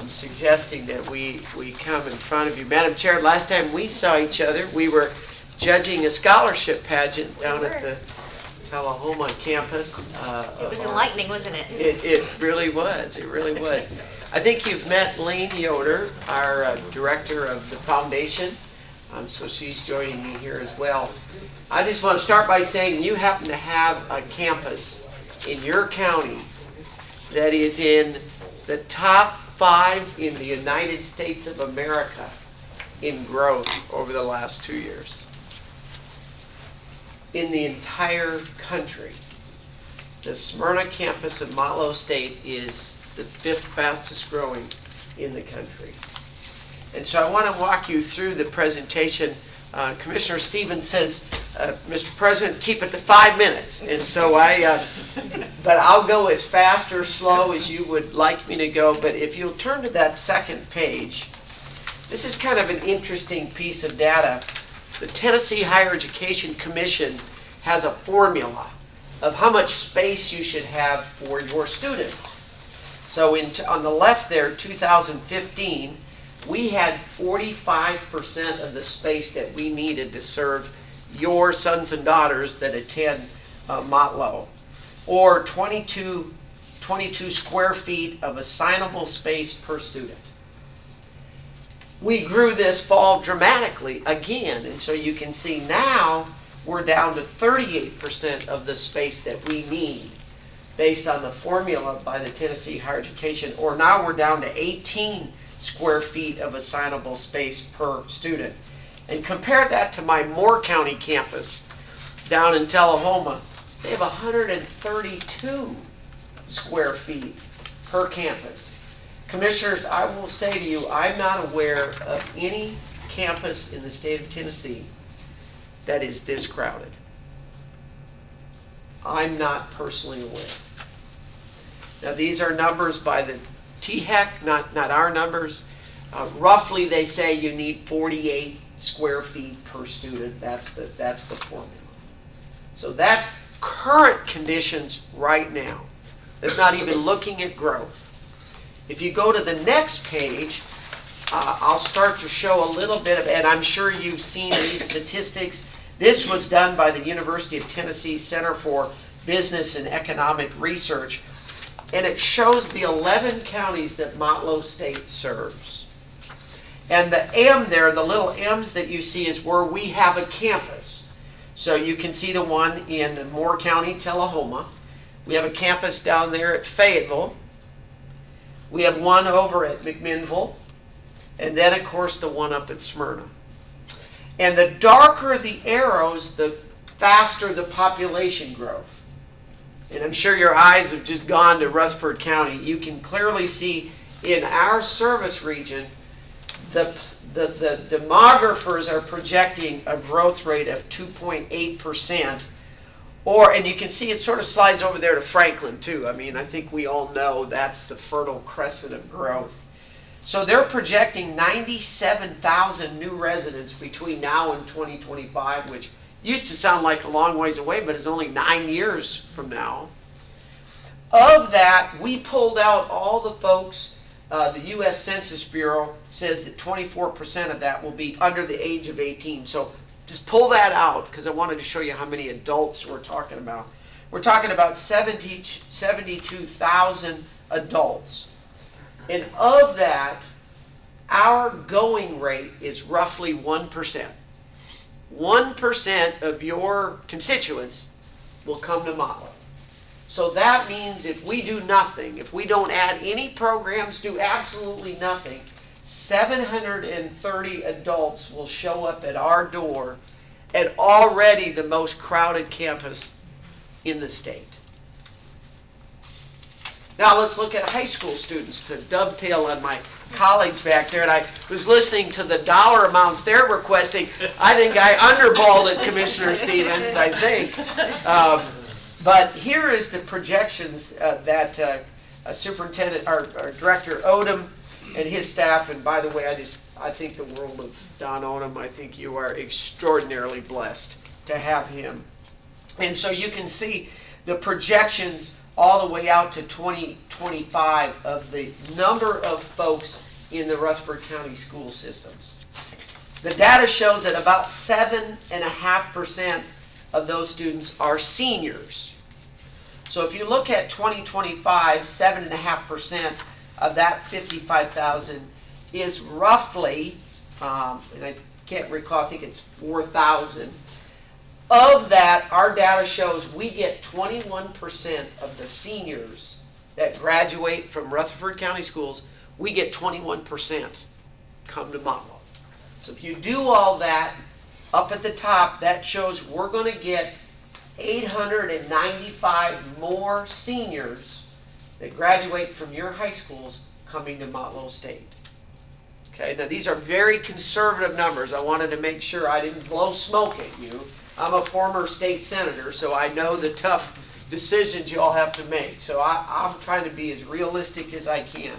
suggesting that we come in front of you. Madam Chair, last time we saw each other, we were judging a scholarship pageant down at the Tullahoma campus. It was enlightening, wasn't it? It really was. It really was. I think you've met Lane Yoder, our director of the foundation. So she's joining me here as well. I just want to start by saying you happen to have a campus in your county that is in the top 5 in the United States of America in growth over the last 2 years. In the entire country, the Smyrna campus of Motlow State is the 5th fastest growing in the country. And so I want to walk you through the presentation. Commissioner Stevens says, Mr. President, keep it to 5 minutes. And so but I'll go as fast or slow as you would like me to go. But if you'll turn to that second page, this is kind of an interesting piece of data. The Tennessee Higher Education Commission has a formula of how much space you should have for your students. So on the left there, 2015, we had 45% of the space that we needed to serve your sons and daughters that attend Motlow. or 22 square feet of assignable space per student. We grew this fall dramatically again, and so you can see now we're down to 38% of the space that we need based on the formula by the Tennessee Higher Education, or now we're down to 18 square feet of assignable space per student. And compare that to my Moore County campus down in Tullahoma. They have 132 square feet per campus. Commissioners, I will say to you, I'm not aware of any campus in the state of Tennessee that is this crowded. I'm not personally aware. Now, these are numbers by the THEC, not our numbers. Roughly, they say you need 48 square feet per student. That's the formula. So that's current conditions right now. It's not even looking at growth. If you go to the next page, I'll start to show a little bit of, and I'm sure you've seen these statistics. This was done by the University of Tennessee Center for Business and Economic Research, and it shows the 11 counties that Motlow State serves. And the M there, the little M's that you see, is where we have a campus. So you can see the one in Moore County, Tullahoma. We have a campus down there at Fayetteville. We have one over at McMinnville. And then, of course, the one up at Smyrna. And the darker the arrows, the faster the population growth. And I'm sure your eyes have just gone to Rutherford County. You can clearly see in our service region, the demographers are projecting a growth rate of 2.8%. And you can see it sort of slides over there to Franklin, too. I mean, I think we all know that's the fertile crescent of growth. So they're projecting 97,000 new residents between now and 2025, which used to sound like a long ways away, but is only 9 years from now. Of that, we pulled out all the folks. The U.S. Census Bureau says that 24% of that will be under the age of 18. So just pull that out, because I wanted to show you how many adults we're talking about. We're talking about 72,000 adults. And of that, our going rate is roughly 1%. 1% of your constituents will come to Motlow. So that means if we do nothing, if we don't add any programs, do absolutely nothing, 730 adults will show up at our door at already the most crowded campus in the state. Now let's look at high school students to dovetail on my colleagues back there. And I was listening to the dollar amounts they're requesting. I think I underballed it, Commissioner Stevens, I think. But here is the projections that Superintendent, our Director Odom and his staff, and by the way, I think the world of Don Odom. I think you are extraordinarily blessed to have him. And so you can see the projections all the way out to 2025 of the number of folks in the Rutherford County school systems. The data shows that about 7.5% of those students are seniors. So if you look at 2025, 7.5% of that 55,000 is roughly, and I can't recall, I think it's 4,000. Of that, our data shows we get 21% of the seniors that graduate from Rutherford County schools, we get 21% come to Motlow. So if you do all that, up at the top, that shows we're going to get 895 more seniors that graduate from your high schools coming to Motlow State. Okay, now these are very conservative numbers. I wanted to make sure I didn't blow smoke at you. I'm a former state senator, so I know the tough decisions you all have to make. So I'm trying to be as realistic as I can.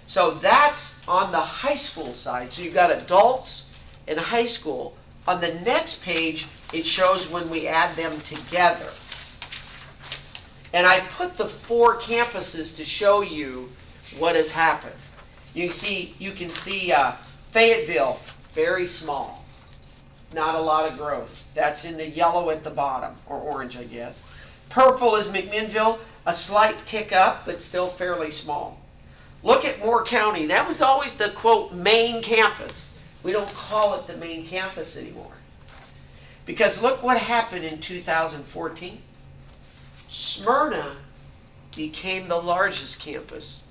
So that's on the high school side. So you've got adults in high school. On the next page, it shows when we add them together. And I put the 4 campuses to show you what has happened. You can see Fayetteville, very small. Not a lot of growth. That's in the yellow at the bottom, or orange, I guess. Purple is McMinnville, a slight tick up, but still fairly small. Look at Moore County. That was always the, quote, main campus. We don't call it the main campus anymore. Because look what happened in 2014. Smyrna became the largest campus.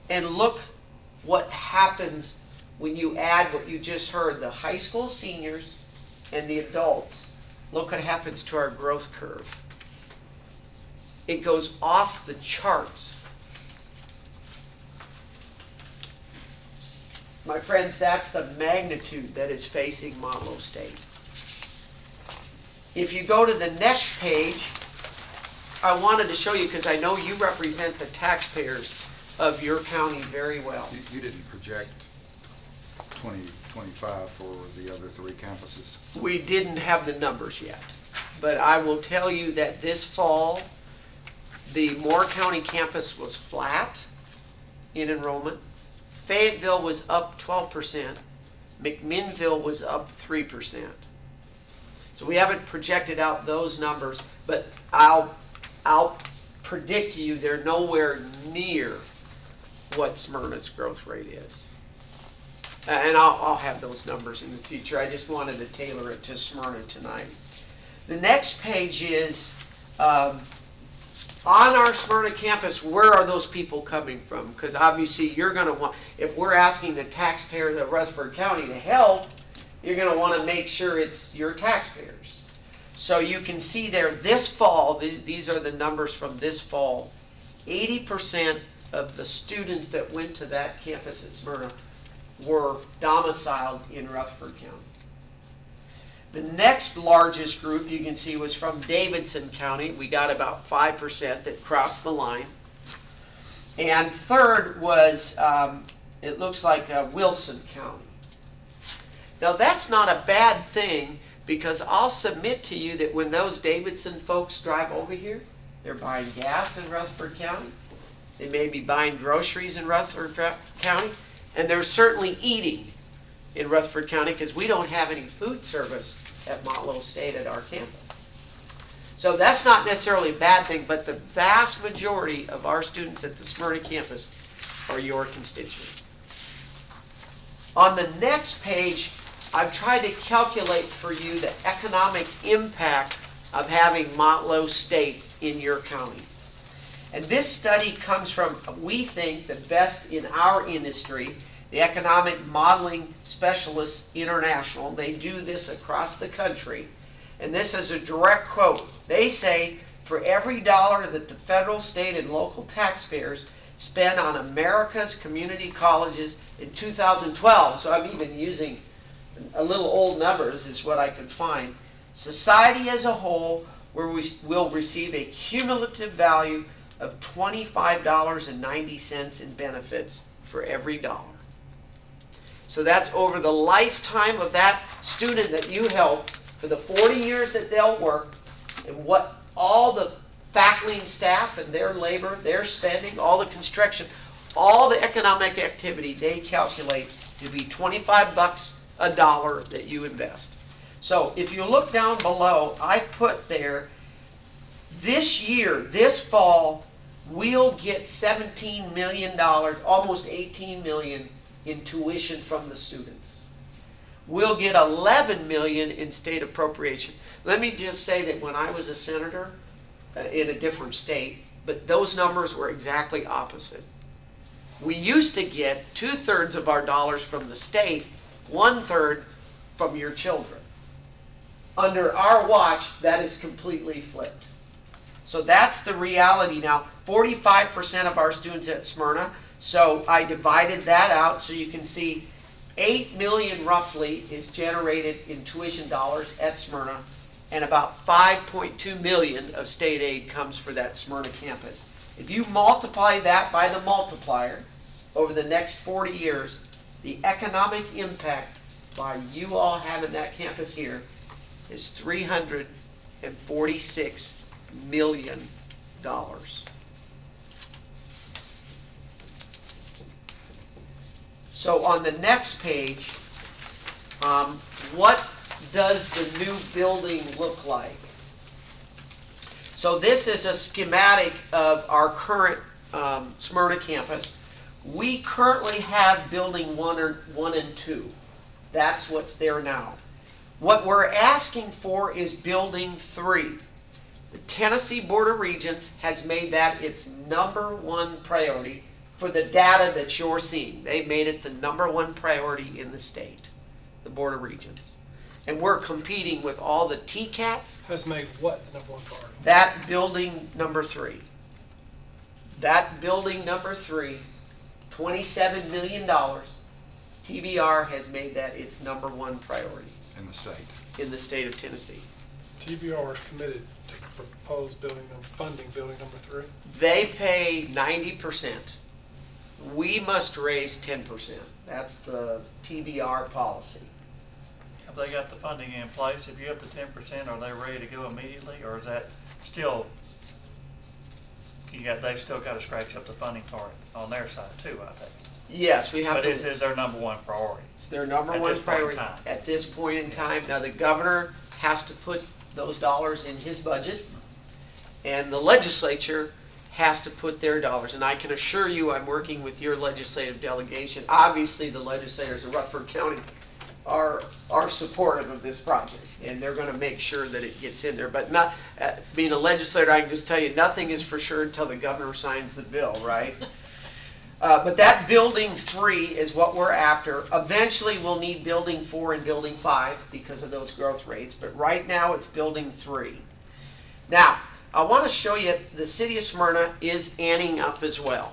And look what happens when you add what you just heard, the high school seniors and the adults. Look what happens to our growth curve. It goes off the charts. My friends, that's the magnitude that is facing Motlow State. If you go to the next page, I wanted to show you, because I know you represent the taxpayers of your county very well. You didn't project 2025 for the other three campuses? We didn't have the numbers yet, but I will tell you that this fall, the Moore County campus was flat in enrollment. Fayetteville was up 12%. McMinnville was up 3%. So we haven't projected out those numbers, but I'll predict to you they're nowhere near what Smyrna's growth rate is. And I'll have those numbers in the future. I just wanted to tailor it to Smyrna tonight. The next page is on our Smyrna campus, where are those people coming from? Because obviously you're going to want, if we're asking the taxpayers of Rutherford County to help, you're going to want to make sure it's your taxpayers. So you can see there this fall, these are the numbers from this fall, 80% of the students that went to that campus at Smyrna were domiciled in Rutherford County. The next largest group you can see was from Davidson County. We got about 5% that crossed the line. And third was, it looks like Wilson County. Now that's not a bad thing, because I'll submit to you that when those Davidson folks drive over here, they're buying gas in Rutherford County. They may be buying groceries in Rutherford County. And they're certainly eating in Rutherford County, because we don't have any food service at Motlow State at our campus. So that's not necessarily a bad thing, but the vast majority of our students at the Smyrna campus are your constituents. On the next page, I've tried to calculate for you the economic impact of having Motlow State in your county. And this study comes from, we think, the best in our industry, the Economic Modeling Specialists International. They do this across the country. And this is a direct quote. They say, for every dollar that the federal, state, and local taxpayers spend on America's community colleges in 2012, so I'm even using a little old numbers is what I could find, society as a whole will receive a cumulative value of $25.90 in benefits for every dollar. So that's over the lifetime of that student that you help, for the 40 years that they'll work, and what all the faculty and staff and their labor, their spending, all the construction, all the economic activity, they calculate to be $25 a dollar that you invest. So if you look down below, I've put there, this year, this fall, we'll get $17 million, almost $18 million in tuition from the students. We'll get $11 million in state appropriation. Let me just say that when I was a senator in a different state, but those numbers were exactly opposite. We used to get 2/3 of our dollars from the state, 1/3 from your children. Under our watch, that is completely flipped. So that's the reality now. 45% of our students at Smyrna, so I divided that out so you can see $8 million roughly is generated in tuition dollars at Smyrna, and about $5.2 million of state aid comes for that Smyrna campus. If you multiply that by the multiplier over the next 40 years, the economic impact by you all having that campus here is $346 million. So on the next page, what does the new building look like? So this is a schematic of our current Smyrna campus. We currently have building 1 and 2. That's what's there now. What we're asking for is building 3. The Tennessee Board of Regents has made that its #1 priority for the data that you're seeing. They made it the #1 priority in the state, the Board of Regents. And we're competing with all the TCATs. Has made what the #1 priority? That building number 3. That building number 3, $27 million. TBR has made that its #1 priority In the state. in the state of Tennessee. TBR is committed to propose funding building number 3. They pay 90%. We must raise 10%. That's the TBR policy. Have they got the funding in place? If you have the 10%, are they ready to go immediately, or is that still, they've still got to scratch up the funding for it on their side too, I think. Yes, we have But to. it's their #1 priority. It's their at #1 this point in priority time. at this point in time. Now, the governor has to put those dollars in his budget, and the legislature has to put their dollars. And I can assure you, I'm working with your legislative delegation. Obviously, the legislators of Rutherford County are supportive of this project, and they're going to make sure that it gets in there. But not being a legislator, I can just tell you, nothing is for sure until the governor signs the bill, right? But that building 3 is what we're after. Eventually, we'll need building 4 and building 5 because of those growth rates. But right now, it's building 3. Now, I want to show you the city of Smyrna is anting up as well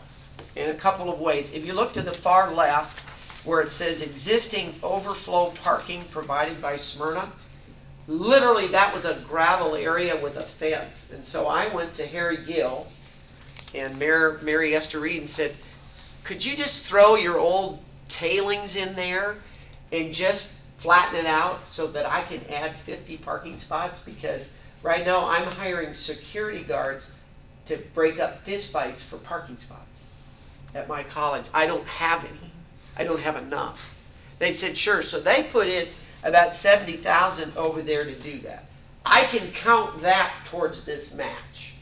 in a couple of ways. If you look to the far left where it says existing overflow parking provided by Smyrna, literally that was a gravel area with a fence. And so I went to Harry Gill and Mary Esther Reed and said, could you just throw your old tailings in there and just flatten it out so that I can add 50 parking spots? Because right now I'm hiring security guards to break up fistfights for parking spots at my college. I don't have any. I don't have enough. They said, sure. So they put in about 70,000 over there to do that. I can count that towards this match.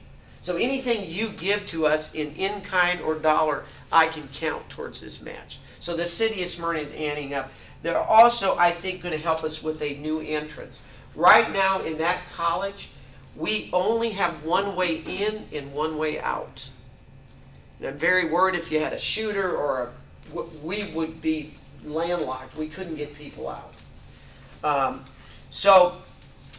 So anything you give to us in kind or dollar, I can count towards this match. So the city of Smyrna is anting up. They're also, I think, going to help us with a new entrance. Right now in that college, we only have one way in and one way out. And I'm very worried if you had a shooter or we would be landlocked. We couldn't get people out. So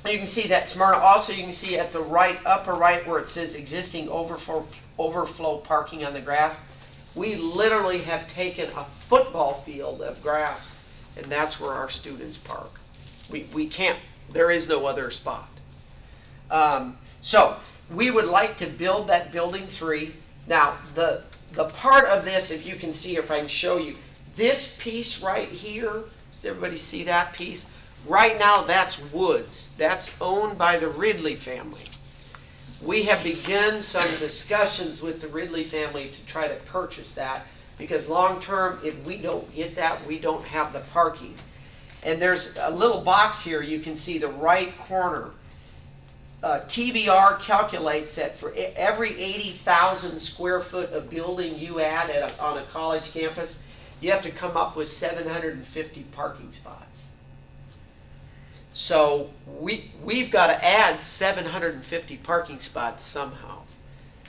you can see that Smyrna. Also, you can see at the upper right where it says existing overflow parking on the grass. We literally have taken a football field of grass, and that's where our students park. We can't. There is no other spot. So we would like to build that building 3. Now the part of this, if you can see, if I can show you, this piece right here. Does everybody see that piece? Right now, that's woods. That's owned by the Ridley family. We have begun some discussions with the Ridley family to try to purchase that because long term, if we don't get that, we don't have the parking. And there's a little box here. You can see the right corner. TBR calculates that for every 80,000 square foot of building you add on a college campus, you have to come up with 750 parking spots. So we've got to add 750 parking spots somehow.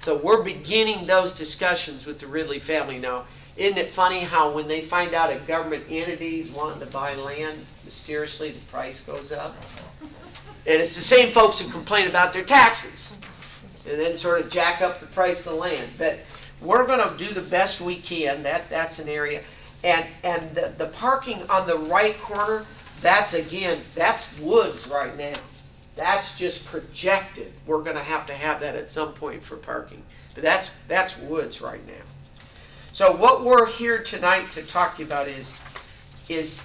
So we're beginning those discussions with the Ridley family now. Isn't it funny how when they find out a government entity is wanting to buy land, mysteriously the price goes up? And it's the same folks who complain about their taxes and then sort of jack up the price of the land. But we're going to do the best we can. That's an area. And the parking on the right corner, that's woods right now. That's just projected. We're going to have that at some point for parking. But that's woods right now. So what we're here tonight to talk to you about is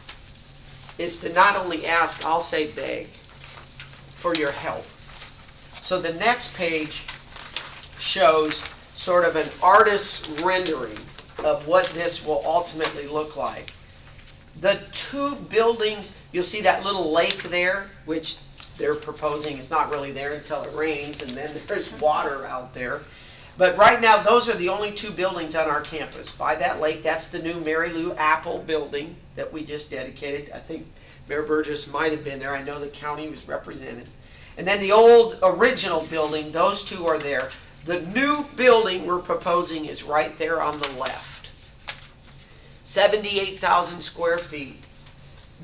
to not only ask, I'll say beg, for your help. So the next page shows sort of an artist's rendering of what this will ultimately look like. The 2 buildings, you'll see that little lake there, which they're proposing, it's not really there until it rains, and then there's water out there. But right now, those are the only 2 buildings on our campus. By that lake, that's the new Mary Lou Apple building that we just dedicated. I think Mayor Burgess might have been there. I know the county was represented. And then the old original building, those 2 are there. The new building we're proposing is right there on the left. 78,000 square feet.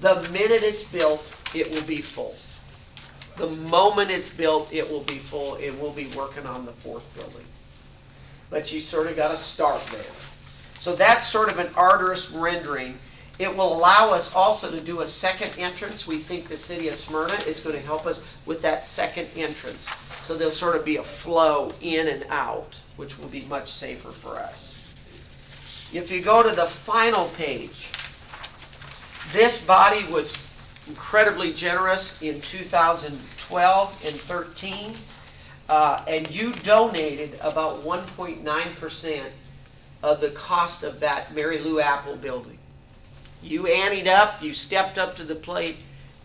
The minute it's built, it will be full. The moment it's built, it will be full, and we'll be working on the 4th building. But you sort of got to start there. So that's sort of an arduous rendering. It will allow us also to do a second entrance. We think the city of Smyrna is going to help us with that second entrance. So there'll sort of be a flow in and out, which will be much safer for us. If you go to the final page, this body was incredibly generous in 2012 and 13. And you donated about 1.9% of the cost of that Mary Lou Apple building. You anteed up, you stepped up to the plate,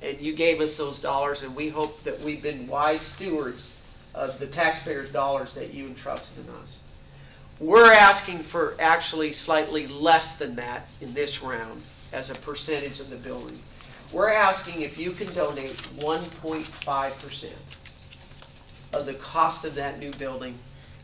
and you gave us those dollars, and we hope that we've been wise stewards of the taxpayers' dollars that you entrusted in us. We're asking for actually slightly less than that in this round as a percentage of the building. We're asking if you can donate 1.5% of the cost of that new building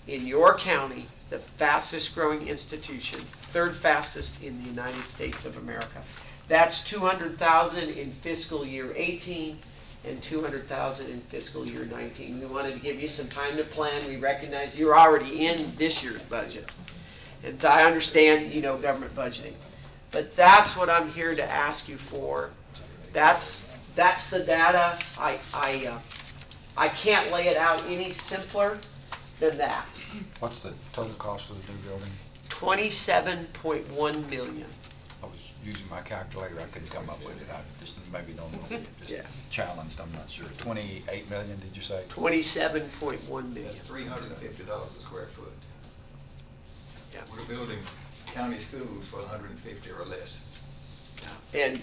in your county, the fastest growing institution, 3rd fastest in the United States of America. That's $200,000 in fiscal year 18 and $200,000 in fiscal year 19. We wanted to give you some time to plan. We recognize you're already in this year's budget. And so I understand, government budgeting. But that's what I'm here to ask you for. That's the data. I can't lay it out any simpler than that. What's the total cost of the new building? $27.1 million. I was using my calculator, I couldn't come up with it. I just maybe don't know, just Yeah. challenged, I'm not sure. 28 million, did you say? $27.1 million. That's $350 a square foot. Yeah. We're building county schools for 150 or less. And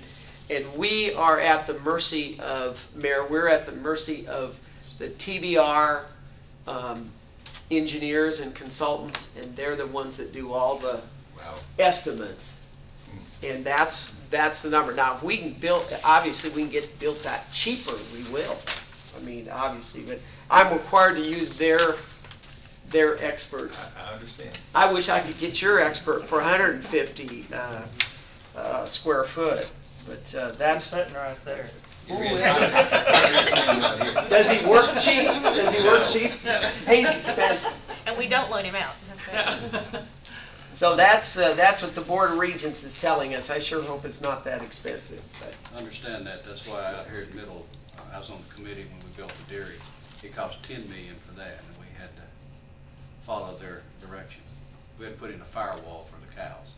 we are at the mercy of, Mayor, we're at the mercy of the TBR engineers and consultants, and they're the ones that do all the estimates. And that's the number. Now, if we can build, obviously we can get built that cheaper, we will. I mean, obviously, but I'm required to use their experts. I understand. I wish I could get your expert for 150 square foot, but He's that's. sitting right there. Does he work cheap? Does he work cheap? He's expensive. And we don't loan him out. That's right. So that's what the Board of Regents is telling us. I sure hope it's not that expensive. But I understand that. That's why out here in Middle, I was on the committee when we built the dairy. It cost $10 million for that, and we had to follow their direction. We had to put in a firewall for the cows.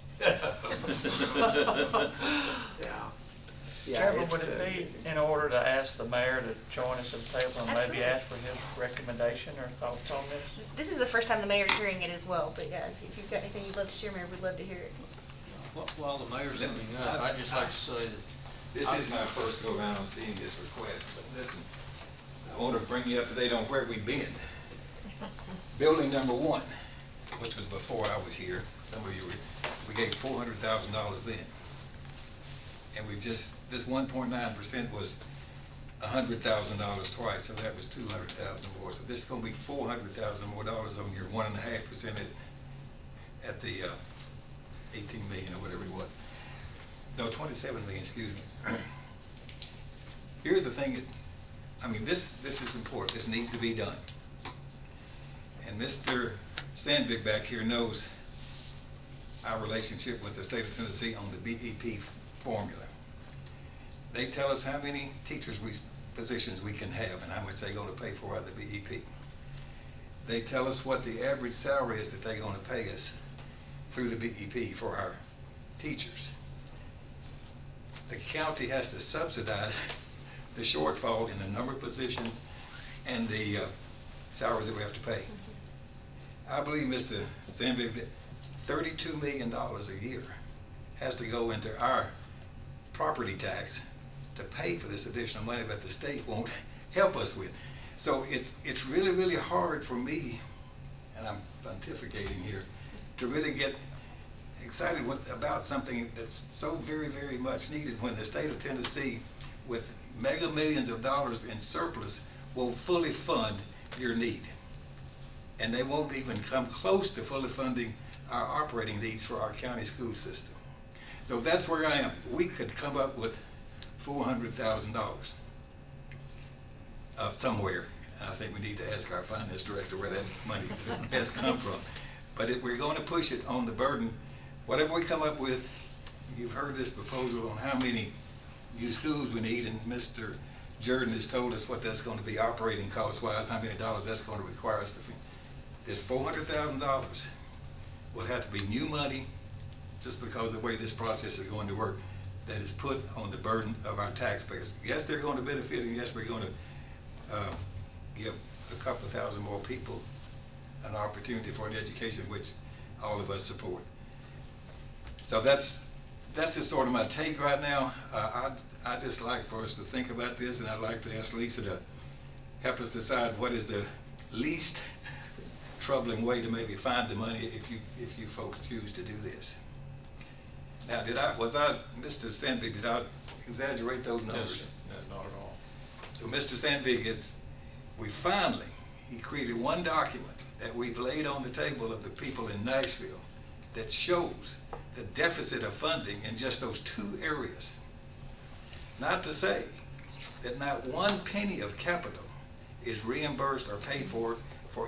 yeah. Yeah, Chairman, would it's, it be in order to ask the mayor to join us at the table and maybe Absolutely. ask for his recommendation or thoughts on this? This is the first time the mayor's hearing it as well, but yeah, if you've got anything you'd love to share, Mayor, we'd love to hear it. While the mayor's looking up, I'd just like to say that This is my first go around on seeing this request, but listen, I want to bring you up to date on where we've been. Building number 1, which was before I was here, some of you we gave $400,000 then. And we just, this 1.9% was $100,000 twice, so that was $200,000 more. So this is going to be $400,000 more dollars on your 1.5% at the 18 million or whatever it was. No, 27 million, excuse me. Here's the thing, this is important. This needs to be done. And Mr. Sandvik back here knows our relationship with the state of Tennessee on the BEP formula. They tell us how many positions we can have and how much they're going to pay for out of the BEP. They tell us what the average salary is that they're going to pay us through the BEP for our teachers. The county has to subsidize the shortfall in the number of positions and the salaries that we have to pay. I believe, Mr. Sandvik, that $32 million a year has to go into our property tax to pay for this additional money, but the state won't help us with. So it's really, really hard for me, and I'm pontificating here, to really get excited about something that's so very, very much needed when the state of Tennessee, with mega millions of dollars in surplus, will fully fund your need. And they won't even come close to fully funding our operating needs for our county school system. So that's where I am. We could come up with $400,000 somewhere. And I think we need to ask our finance director where that money best come from. But if we're going to push it on the burden, whatever we come up with, you've heard this proposal on how many new schools we need, and Mr. Jordan has told us what that's going to be operating cost-wise, how many dollars that's going to require us to feed. This $400,000 will have to be new money, just because of the way this process is going to work, that is put on the burden of our taxpayers. Yes, they're going to benefit, and yes, we're going to give a couple of thousand more people an opportunity for an education, which all of us support. So that's just sort of my take right now. I just like for us to think about this, and I'd like to ask Lisa to help us decide what is the least troubling way to maybe find the money if you folks choose to do this. Now, Mr. Sandvig, did I exaggerate those numbers? No, not at all. So Mr. Sandvig, he created one document that we've laid on the table of the people in Nashville that shows the deficit of funding in just those two areas. Not to say that not one penny of capital is reimbursed or paid for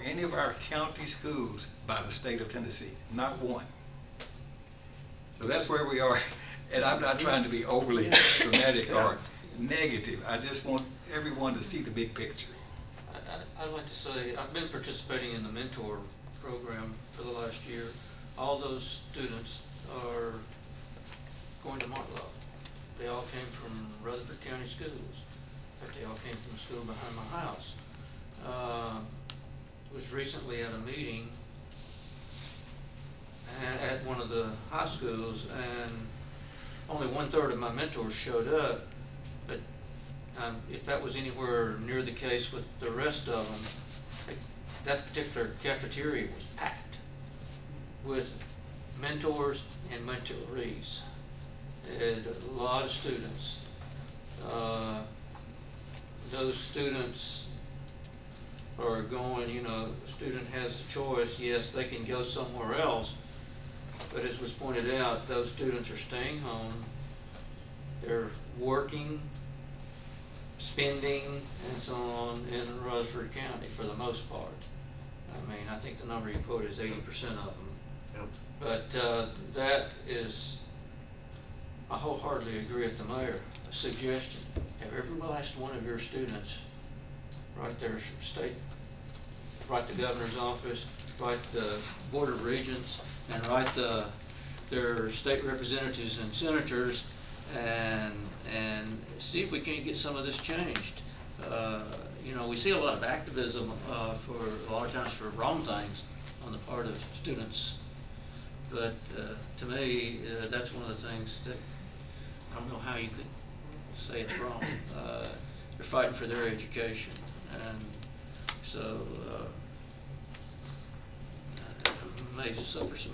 any of our county schools by the state of Tennessee. Not one. So that's where we are. And I'm not trying to be overly dramatic or negative. I just want everyone to see the big picture. I'd like to say, I've been participating in the mentor program for the last year. All those students are going to Martlow. They all came from Rutherford County schools. In fact, they all came from a school behind my house. Was recently at a meeting at one of the high schools, and only 1/3 of my mentors showed up. But if that was anywhere near the case with the rest of them, that particular cafeteria was packed with mentors and mentorees. It had a lot of students. Those students are going, the student has a choice. Yes, they can go somewhere else, but as was pointed out, those students are staying home. They're working, spending, and so on in Rutherford County for the most part. I mean, I think the number you quoted is 80% of them. Yep. But that is, I wholeheartedly agree with the mayor. A suggestion: have every last one of your students write their state, write the governor's office, write the board of regents, and write their state representatives and senators, and see if we can't get some of this changed. We see a lot of activism for a lot of times for wrong things on the part of students, but to me, that's one of the things that I don't know how you could say it's wrong. They're fighting for their education, and so I may suffer some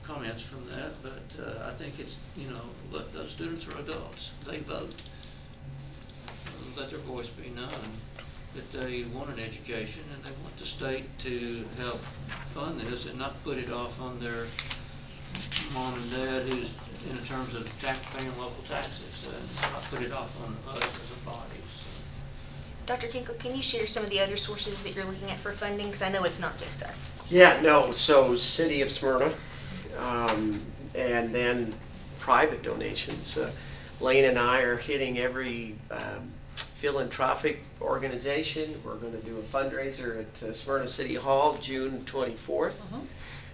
comments from that, but I think it's, look, those students are adults. They vote. Let their voice be known that they want an education and they want the state to help fund this and not put it off on their mom and dad who's in terms of paying local taxes, and not put it off on us as a body. So. Dr. Kinkle, can you share some of the other sources that you're looking at for funding? Because I know it's not just us. Yeah, no, so City of Smyrna, and then private donations. Lane and I are hitting every philanthropic organization. We're going to do a fundraiser at Smyrna City Hall June 24th.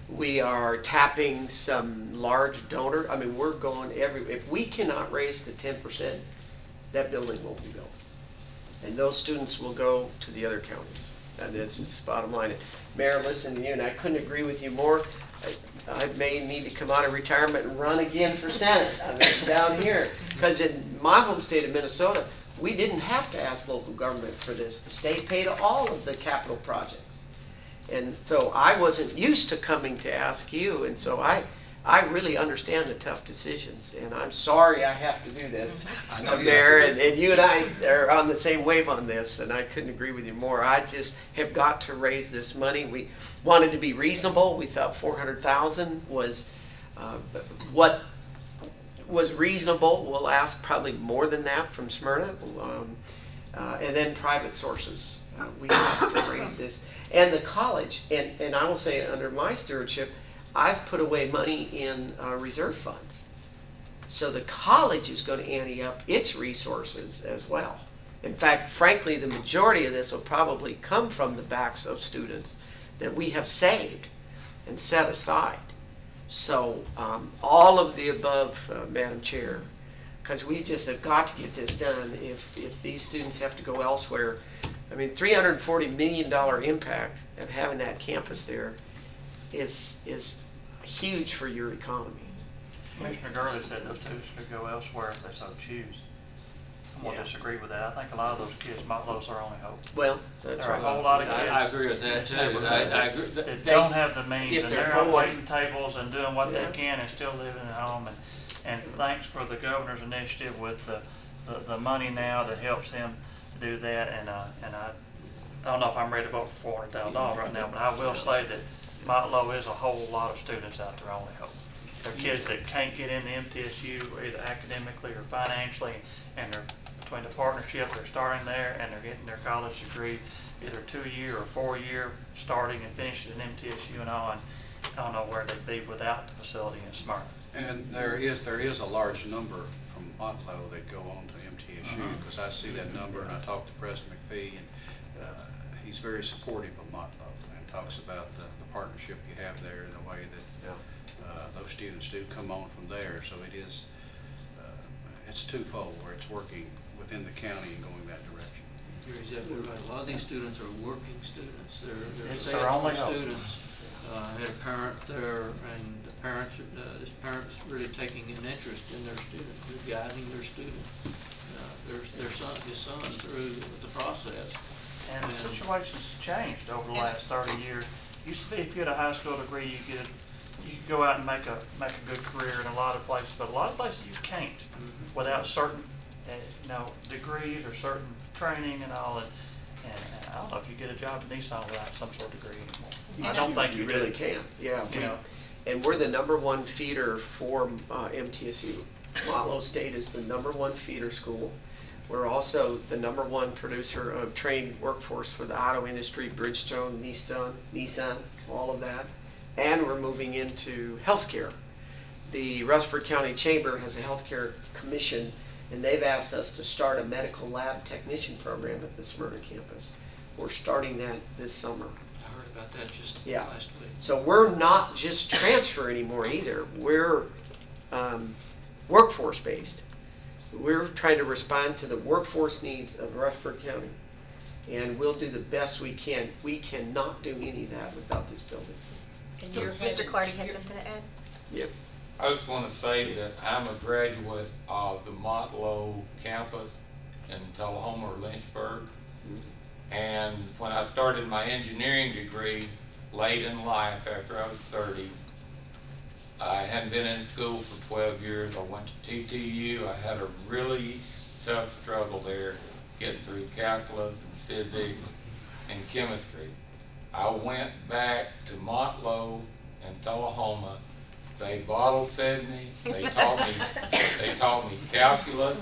We are tapping some large donor. I mean, we're going if we cannot raise the 10%, that building won't be built. And those students will go to the other counties. And that's the bottom line. Mayor, listen to you, and I couldn't agree with you more. I may need to come out of retirement and run again for Senate. I mean, down here. Because in my home state of Minnesota, we didn't have to ask local government for this. The state paid all of the capital projects. And so I wasn't used to coming to ask you, and so I really understand the tough decisions, and I'm sorry I have to do this I know up you there, have to. and you and I are on the same wave on this, and I couldn't agree with you more. I just have got to raise this money. We wanted to be reasonable. We thought 400,000 was what was reasonable. We'll ask probably more than that from Smyrna, and then private sources. We have to raise this. And the college, and I will say under my stewardship, I've put away money in a reserve fund. So the college is going to ante up its resources as well. In fact, frankly, the majority of this will probably come from the backs of students that we have saved and set aside. So all of the above, Madam Chair, because we just have got to get this done. If these students have to go elsewhere, I mean, $340 million impact of having that campus there is huge for your economy. Commissioner Gurley said those students could go elsewhere if they so choose. I won't disagree with that. I think a lot of those kids, Motlow's their only hope. Well, that's There are right. a whole lot of kids. I agree with that too. I agree. That don't have the means, if and they're they're on forward- waiting tables and doing what Yeah. they can and still living at home. And thanks for the governor's initiative with the money now that helps him do that. And I don't know if I'm ready to vote for $400,000 right now, but I will say that Motlow is a whole lot of students out there only hope. They're kids that can't get into MTSU either academically or financially, and they're between the partnership, they're starting there and they're getting their college degree, either 2-year or 4-year, starting and finishing at MTSU and all. And I don't know where they'd be without the facility in Smyrna. And there is a large number from Motlow that go on to MTSU, because I see that number, and I talked to President McPhee, and he's very supportive of Motlow, and talks about the partnership you have there and the way that those students do come on from there. So it is, it's twofold, where it's working within the county and going that direction. You're exactly right. A lot of these students are working students. They're It's their only stay-at-home hope. students. I had a parent there, and the parents, this parent's really taking an interest in their student. They're guiding their student, his son through the process. And the situation's changed over the last 30 years. Used to be if you had a high school degree, you could go out and make a good career in a lot of places, but a lot of places you can't without certain degrees or certain training and all. And I don't know if you get a job at Nissan without some sort of degree anymore. I don't think you really do. can. Yeah. You know. And we're the #1 feeder for MTSU. Motlow State is the #1 feeder school. We're also the #1 producer of trained workforce for the auto industry, Bridgestone, Nissan, all of that. And we're moving into healthcare. The Rutherford County Chamber has a healthcare commission, and they've asked us to start a medical lab technician program at the Smyrna campus. We're starting that this summer. I heard about that just Yeah. last week. So we're not just transfer anymore either. We're workforce based. We're trying to respond to the workforce needs of Rutherford County. And we'll do the best we can. We cannot do any of that without this building. And you're Mr. Clardy had something to add? Yep. I just want to say that I'm a graduate of the Motlow campus in Tullahoma or Lynchburg. And when I started my engineering degree late in life after I was 30, I hadn't been in school for 12 years. I went to TTU. I had a really tough struggle there getting through calculus and physics and chemistry. I went back to Motlow and Tullahoma. They bottle fed me. They taught me calculus.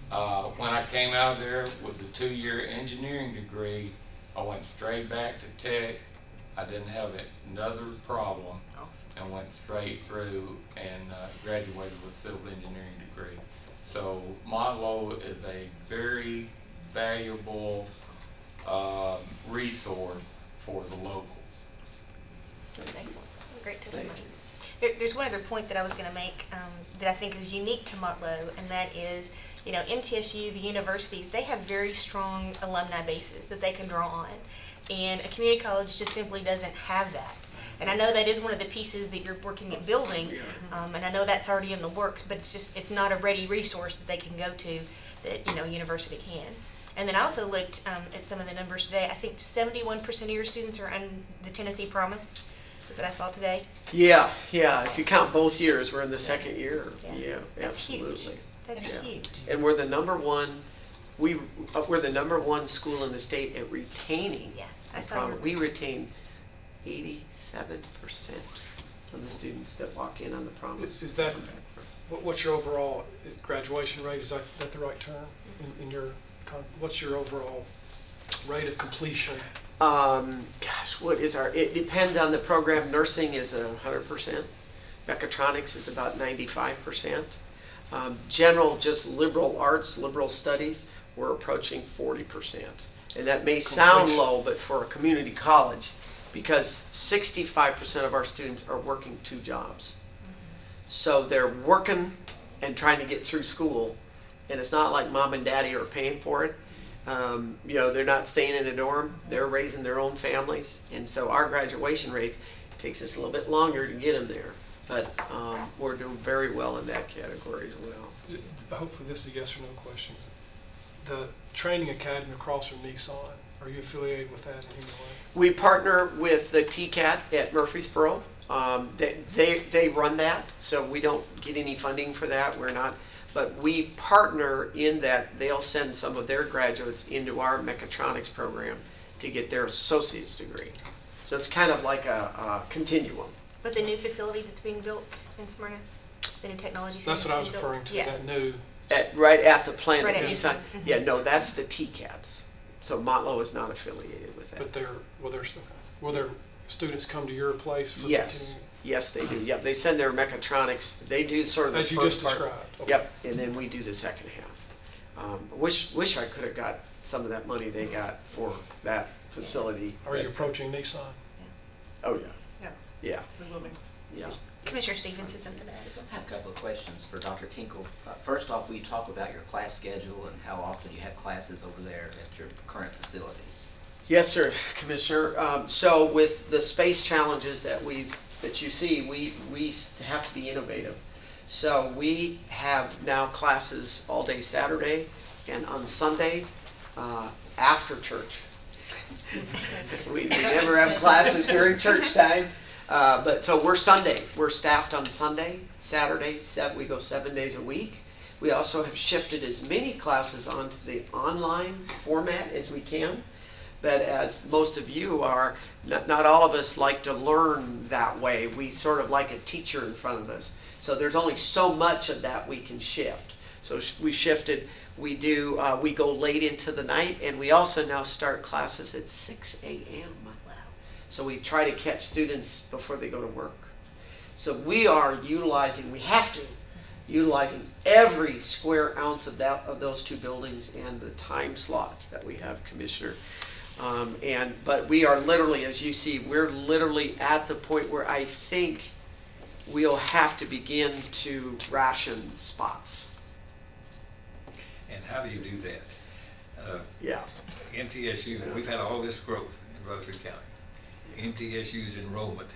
When I came out of there with the 2-year engineering degree, I went straight back to tech. I didn't have another problem and went straight through and graduated with a civil engineering degree. So Motlow is a very valuable resource for the locals. That's excellent. Great testimony. There's one other point that I was going to make that I think is unique to Motlow, and that is, MTSU, the universities, they have very strong alumni bases that they can draw on. And a community college just simply doesn't have that. And I know that is one of the pieces that you're working at building, and I know that's already in the works, but it's not a ready resource that they can go to that, a university can. And then I also looked at some of the numbers today. I think 71% of your students are on the Tennessee Promise, is what I saw today. Yeah, if you count both years, we're in the second year. Yeah, That's huge. absolutely. That's huge. And we're the number one, we're the number one school in the state at retaining. Yeah, I the saw promise. your- We retain 87% of the students that walk in on the Promise. Is that, what's your overall graduation rate? Is that the right term in your, what's your overall rate of completion? What is it depends on the program. Nursing is 100%. Mechatronics is about 95%. General, just liberal arts, liberal studies, we're approaching 40%. And that may sound low, but for a community college, because 65% of our students are working 2 jobs. So they're working and trying to get through school, and it's not like mom and daddy are paying for it. They're not staying in a dorm, they're raising their own families. And so our graduation rates, takes us a little bit longer to get them there. But we're doing very well in that category as well. Hopefully this is a yes or no question. The training academy across from Nissan, are you affiliated with that in any way? We partner with the TCAT at Murfreesboro. They run that, so we don't get any funding for that. We're not, but we partner in that they'll send some of their graduates into our mechatronics program to get their associate's degree. So it's kind of like a continuum. But the new facility that's being built in Smyrna, the new technology center. That's what I was that's being referring built? to, Yeah. that new. Right at the plant Right at at Nissan. Nissan. Mhm. Yeah, no, that's the TCATs. So Motlow is not affiliated with that. But will their students come to your place for the Yes, continuing? yes, they do. Yep, they send their mechatronics. They do sort of the As you first just part. described. Okay. Yep, and then we do the second half. Wish I could have got some of that money they got for that facility. Are you approaching Nissan? Oh, yeah. Yeah. Yeah, We will be. yeah. Commissioner Stevens had something to add as well. I have a couple of questions for Dr. Kinkle. First off, will you talk about your class schedule and how often you have classes over there at your current facilities? Yes, sir, Commissioner. So with the space challenges that you see, we have to be innovative. So we have now classes all day Saturday and on Sunday after church. We never have classes during church time. But so we're staffed on Sunday, Saturday, we go 7 days a week. We also have shifted as many classes onto the online format as we can. But as most of you are, not all of us like to learn that way. We sort of like a teacher in front of us. So there's only so much of that we can shift. So we shifted, we go late into the night, and we also now start classes at 6 a.m. So we try to catch students before they go to work. So we have to utilizing every square ounce of those 2 buildings and the time slots that we have, Commissioner. But we are literally, as you see, we're literally at the point where I think we'll have to begin to ration spots. And how do you do that? Yeah. MTSU, we've had all this growth in Rutherford County. MTSU's enrollment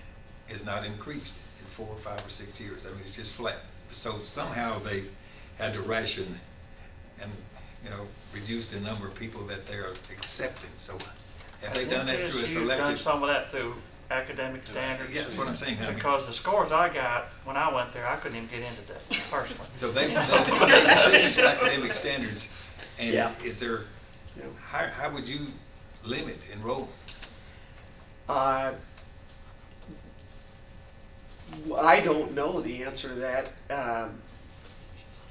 has not increased in 4 or 5 or 6 years. I mean, it's just flat. So somehow they've had to ration and, reduce the number of people that they're accepting. So have they done that through a Has MTSU done selective? some of that through academic standards? Yeah, that's what I'm saying. I mean, Because the scores I got when I went there, I couldn't even get into that personally. so they've changed academic standards. And Yeah. is there, how would you limit enrollment? I don't know the answer to that.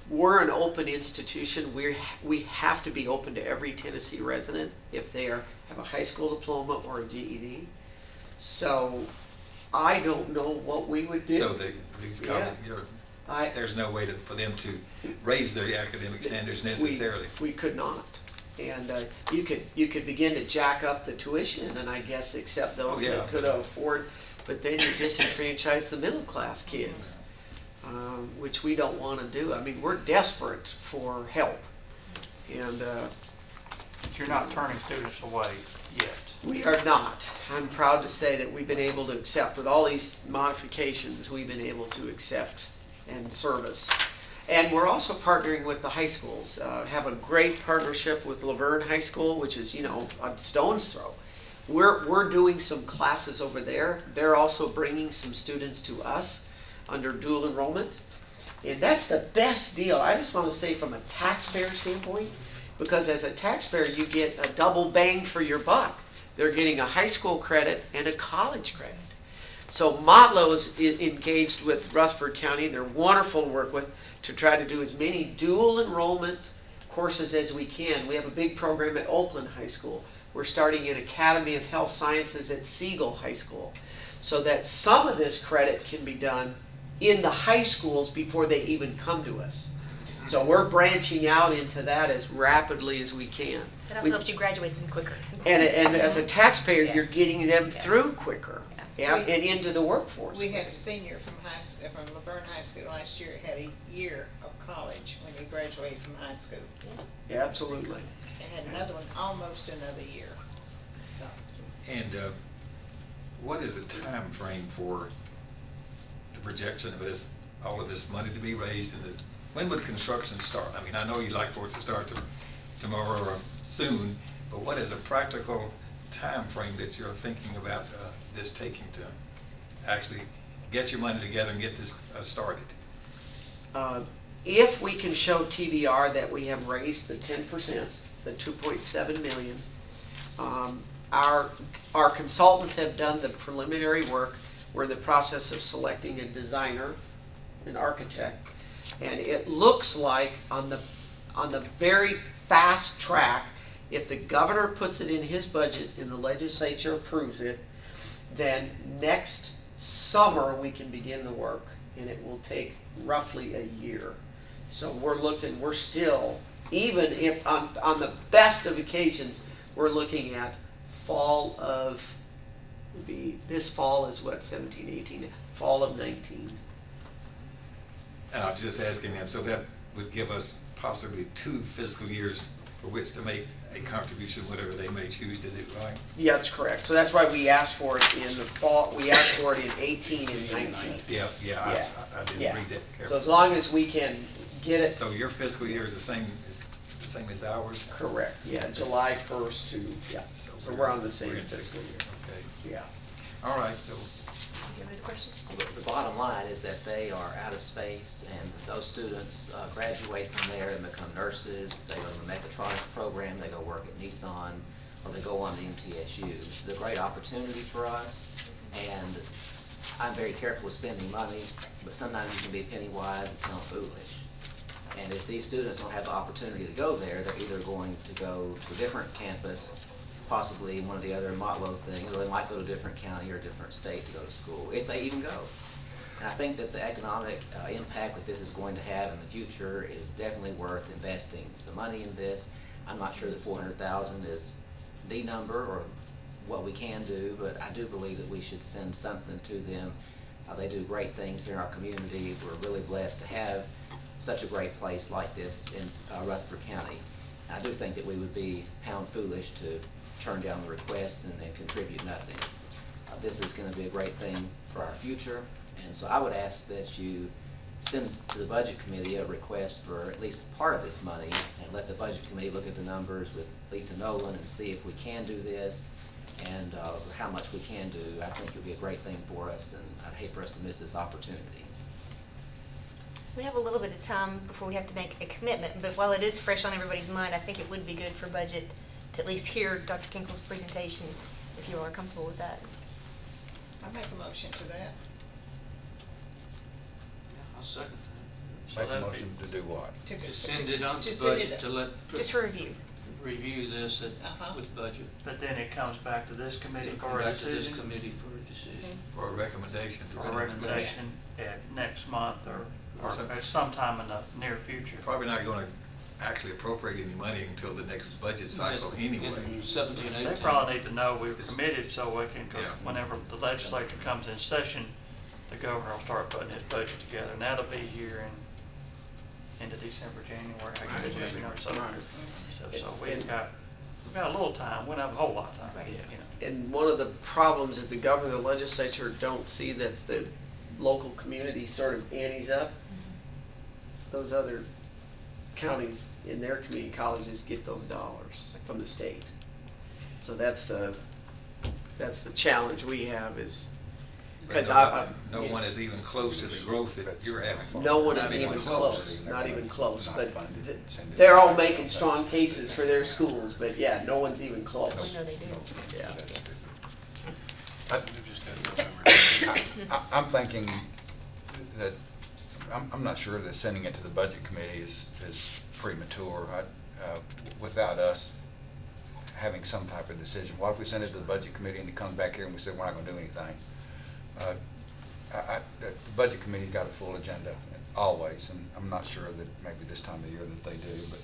We're an open institution. We have to be open to every Tennessee resident if they have a high school diploma or a GED. So I don't know what we would do. So these colleges, there's no way for them to raise their academic standards necessarily. We could not. And you could begin to jack up the tuition, and I guess accept those that could afford, but then you disenfranchise the middle class kids, which we don't want to do. I mean, we're desperate for help, and But you're not turning students away yet. We are not. I'm proud to say that we've been able to accept, with all these modifications, we've been able to accept and service. And we're also partnering with the high schools. Have a great partnership with Laverne High School, which is, you know, a stone's throw. We're doing some classes over there. They're also bringing some students to us under dual enrollment. And that's the best deal, I just want to say, from a taxpayer standpoint, because as a taxpayer, you get a double bang for your buck. They're getting a high school credit and a college credit. So Motlow's engaged with Rutherford County. They're wonderful to work with to try to do as many dual enrollment courses as we can. We have a big program at Oakland High School. We're starting an Academy of Health Sciences at Siegel High School, so that some of this credit can be done in the high schools before they even come to us. So we're branching out into that as rapidly as we can. That also helps you graduate them quicker. And as a taxpayer, Yeah. you're getting them through quicker, Yeah. yeah, and into the workforce. We had a senior from from Laverne High School last year, had a year of college when he graduated from high school. Yeah, absolutely. And had another one, almost another year. So, And what is the time frame for the projection of this, all of this money to be raised, and when would construction start? I mean, I know you like for it to start tomorrow or soon, but what is a practical time frame that you're thinking about this taking to actually get your money together and get this started? If we can show TVR that we have raised the 10%, the 2.7 million, our consultants have done the preliminary work. We're in the process of selecting a designer, an architect, and it looks like on the very fast track, if the governor puts it in his budget and the legislature approves it, then next summer we can begin the work, and it will take roughly a year. So we're still, even if on the best of occasions, we're looking at fall of, this fall is what, 17, 18, fall of 19. And I was just asking that, so that would give us possibly 2 fiscal years for which to make a contribution, whatever they may choose to do, right? Yeah, that's correct. So that's why we asked for it in the fall, we asked for it in 18 and 19. Yeah, Yeah. I didn't Yeah. read that So carefully. as long as we can get it. So your fiscal year is the same as ours? Correct, yeah, July 1st to, yeah. So we're on the same we're in fiscal year. Okay. Yeah. All right, so Do you have any questions? The bottom line is that they are out of space, and those students graduate from there and become nurses. They go to the mechatronics program, they go work at Nissan, or they go on to MTSU. This is a great opportunity for us, and I'm very careful with spending money, but sometimes you can be penny wise and pound foolish. And if these students don't have the opportunity to go there, they're either going to go to a different campus, possibly one of the other Motlow things, or they might go to a different county or a different state to go to school, if they even go. And I think that the economic impact that this is going to have in the future is definitely worth investing some money in this. I'm not sure that 400,000 is the number or what we can do, but I do believe that we should send something to them. They do great things here in our community. We're really blessed to have such a great place like this in Rutherford County. I do think that we would be pound foolish to turn down the request and then contribute nothing. This is going to be a great thing for our future, and so I would ask that you send to the Budget Committee a request for at least part of this money, and let the Budget Committee look at the numbers with Lisa Nolan and see if we can do this and how much we can do. I think it would be a great thing for us, and I'd hate for us to miss this opportunity. We have a little bit of time before we have to make a commitment, but while it is fresh on everybody's mind, I think it would be good for budget to at least hear Dr. Kinkle's presentation, if you are comfortable with that. I make a motion to that. I'll second that. So Make a that'd motion to do what? To send it on to to send budget it- to let. Just for review. Review this Uh-huh. with budget. But then it comes back to this committee It'll for come a back to this decision, committee for a decision. for a recommendation to or a send. recommendation at next month or at sometime in the near future. Probably not gonna actually appropriate any money until the next budget cycle anyway. In 17, 18. They probably need to know we've committed so we can, because Yeah. whenever the legislature comes in session, the governor will start putting his budget together, and that'll be here into December, January, I guess, maybe, or so. So we've got We've got a little time, we don't have a whole lot of time, Right. you know. And one of the problems that the governor and the legislature don't see that the local community sort of antes up. Those other counties in their community colleges get those dollars from the state. So that's the challenge we have is, because No one is even close to the growth that you're having. no one Not is even close, not even close, Not but funded, th- send it they're all back. making strong cases for their schools, but yeah, no one's even close. We know they do. Yeah. I'm thinking that, I'm not sure that sending it to the budget committee is premature. Without us having some type of decision. What if we send it to the budget committee and it comes back here and we say, we're not gonna do anything? The budget committee's got a full agenda, always, and I'm not sure that maybe this time of year that they do, but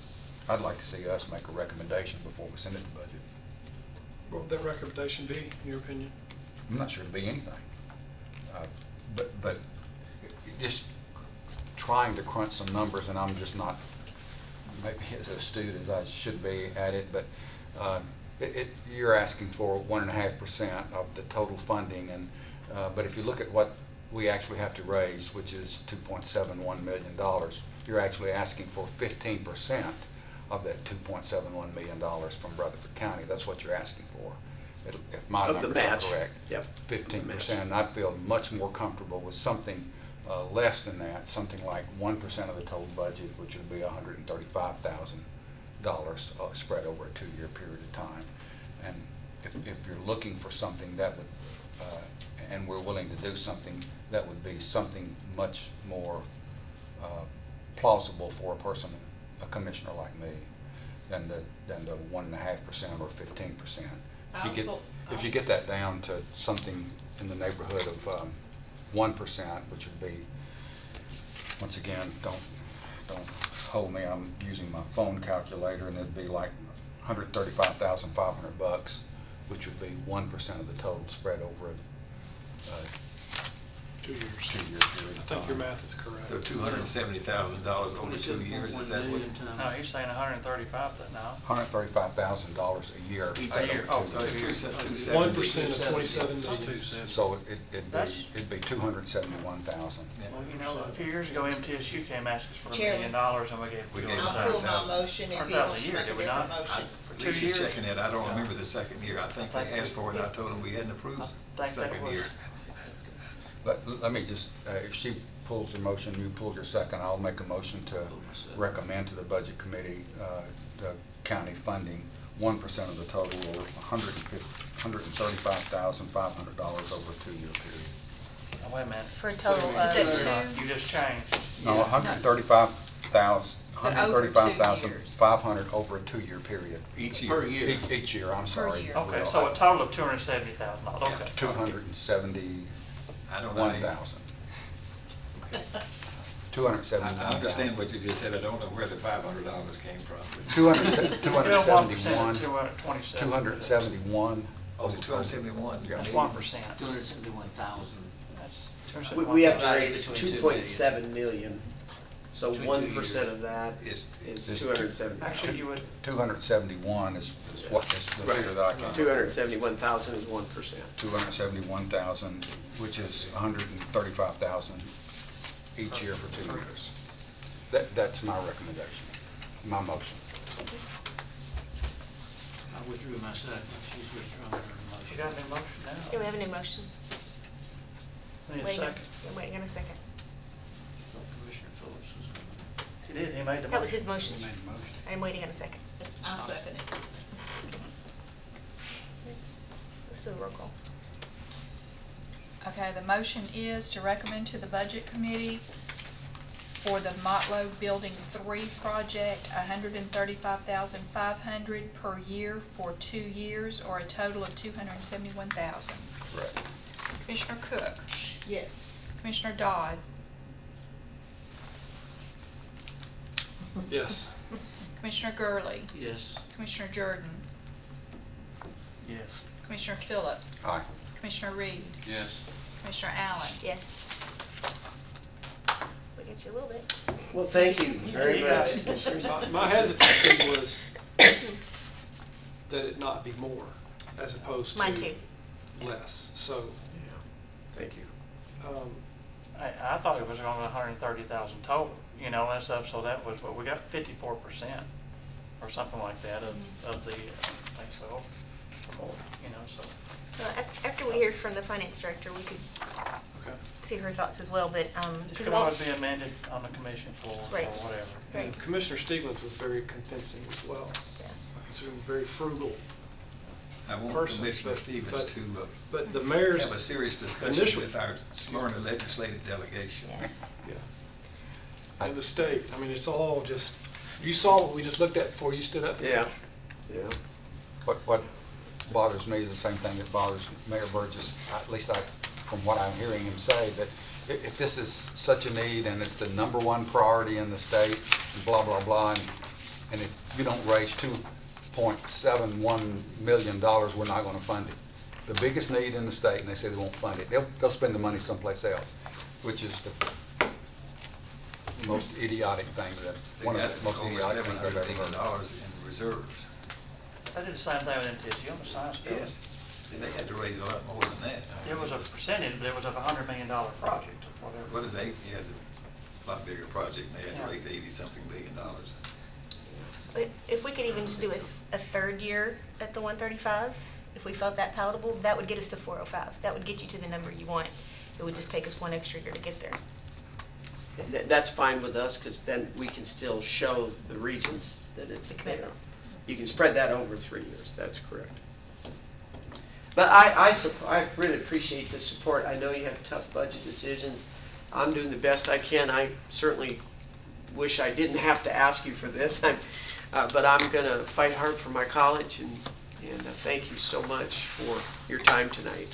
I'd like to see us make a recommendation before we send it to budget. What would that recommendation be, in your opinion? I'm not sure it'd be anything. But just trying to crunch some numbers, and I'm just not maybe as astute as I should be at it, but you're asking for 1.5% of the total funding, and but if you look at what we actually have to raise, which is $2.71 million, you're actually asking for 15% of that $2.71 million from Rutherford County. That's what you're asking for, if my Of the numbers are match. correct. Yep. 15%, and I'd feel much more comfortable with something less than that, something like 1% of the total budget, which would be $135,000 spread over a 2-year period of time. And if you're looking for something that would, and we're willing to do something, that would be something much more plausible for a commissioner like me, than the 1.5% or 15%. If you get that down to something in the neighborhood of 1%, which would be, once again, don't hold me, I'm using my phone calculator, and it'd be like $135,500, which would be 1% of the total spread over a 2 years. 2-year period I of think your time. math is correct. So $270,000 over 2 years, is that what? No, he's saying 135 now. $135,000 a year. Each spread year. over Oh, 2 so years. it's 270. 1% of 27 million. So it'd be 271,000. Well, you know, a few years ago, MTSU came asking us for $1 Chairman. million, and we gave We $200,000. gave I'll pull my motion if he $100,000 wants a to year, make a did we different not? motion. For 2 Lisa's years? checking it, I don't remember the second year. I think they asked for it, and I told them we hadn't approved the I think that second was- year. Let me just, if she pulls her motion, you pull your second, I'll make a motion to recommend to the budget committee the county funding 1% of the total, or $135,500 over a 2-year period. Now, wait a minute. For a total Is of. it two? You just changed. No, $135,000, But over 2 $135,500 over a 2-year period. Each Per year. year. Each year, I'm sorry. year. Okay, so a total of $270,000, okay. 271,000. I don't know. I 271,000. understand what you just said. I don't know where the $500 came from. but- 271. 227. 271. Oh, is it 271? That's 1%. 271,000. That's We have to 271,000. raise Between 2.7 million, so Between 1% 2 of that Is is is 270. Actually, you would, 271 is what is the figure that I came up with. 271,000 is 1%. 271,000, which is 135,000 each year for 2 years. That's my recommendation, my motion. I withdrew my second, she's withdrawn her you motion. got any motion now? Do we have a new motion? Need a Waiting- second. I'm waiting on a second. Commissioner Phillips was going He did, he made the motion. That was his motion. Made a motion. I'm waiting on a second. I'll second it. Let's do a roll call. Okay, the motion is to recommend to the Budget Committee for the Motlow Building 3 project, $135,500 per year for 2 years, or a total of $271,000. Correct. Commissioner Cook, Yes. Commissioner Dodd, Yes. Commissioner Gurley, Yes. Commissioner Jordan, Yes. Commissioner Phillips, Aye. Commissioner Reed, Yes. Commissioner Allen. Yes. We get you a little bit. Well, thank you very Yeah. much. My hesitancy was, that it not be more as opposed to Mine too. less. So, Thank you. I thought it was only 130,000 total, you know, and stuff, so that was, what, we got 54% or something like that of the, I think so, or more, you know, so. After we hear from the finance director, we could okay. see her thoughts as well, but, It 'cause it could won't- always be amended on the commission floor or Right. whatever. Right. And Commissioner Stevens was very convincing as well. Yeah. I consider him a very frugal I want person. Commissioner but- Stevens but- to But the mayor's. have a serious discussion initial- with our Smyrna legislative delegation. Yes. Yeah. And the state, I mean, it's all just, you saw what we just looked at before you stood up. Yeah. What bothers me is the same thing that bothers Mayor Burgess, at least from what I'm hearing him say, that if this is such a need and it's the #1 priority in the state, and blah, blah, blah, and if you don't raise $2.71 million, we're not gonna fund it. The biggest need in the state, and they say they won't fund it, they'll spend the money someplace else, which is the most idiotic thing one of the most over idiotic things I've $700 ever million heard. in reserves. They did the same thing with MTSU on the science building. Yes, and they had to raise a lot more than that. It was a percentage, but it was of a $100 million project or whatever. What is eight? He has a lot bigger project, and they had Yeah. to raise $80-something billion. But if we could even just do a third year at the 135, if we felt that palatable, that would get us to 405. That would get you to the number you want. It would just take us one extra year to get there. That's fine with us, because then we can still show the regions that it's The there. commitment. You can spread that over 3 years, that's correct. But I really appreciate the support. I know you have tough budget decisions. I'm doing the best I can. I certainly wish I didn't have to ask you for this, but I'm going to fight hard for my college, and thank you so much for your time tonight.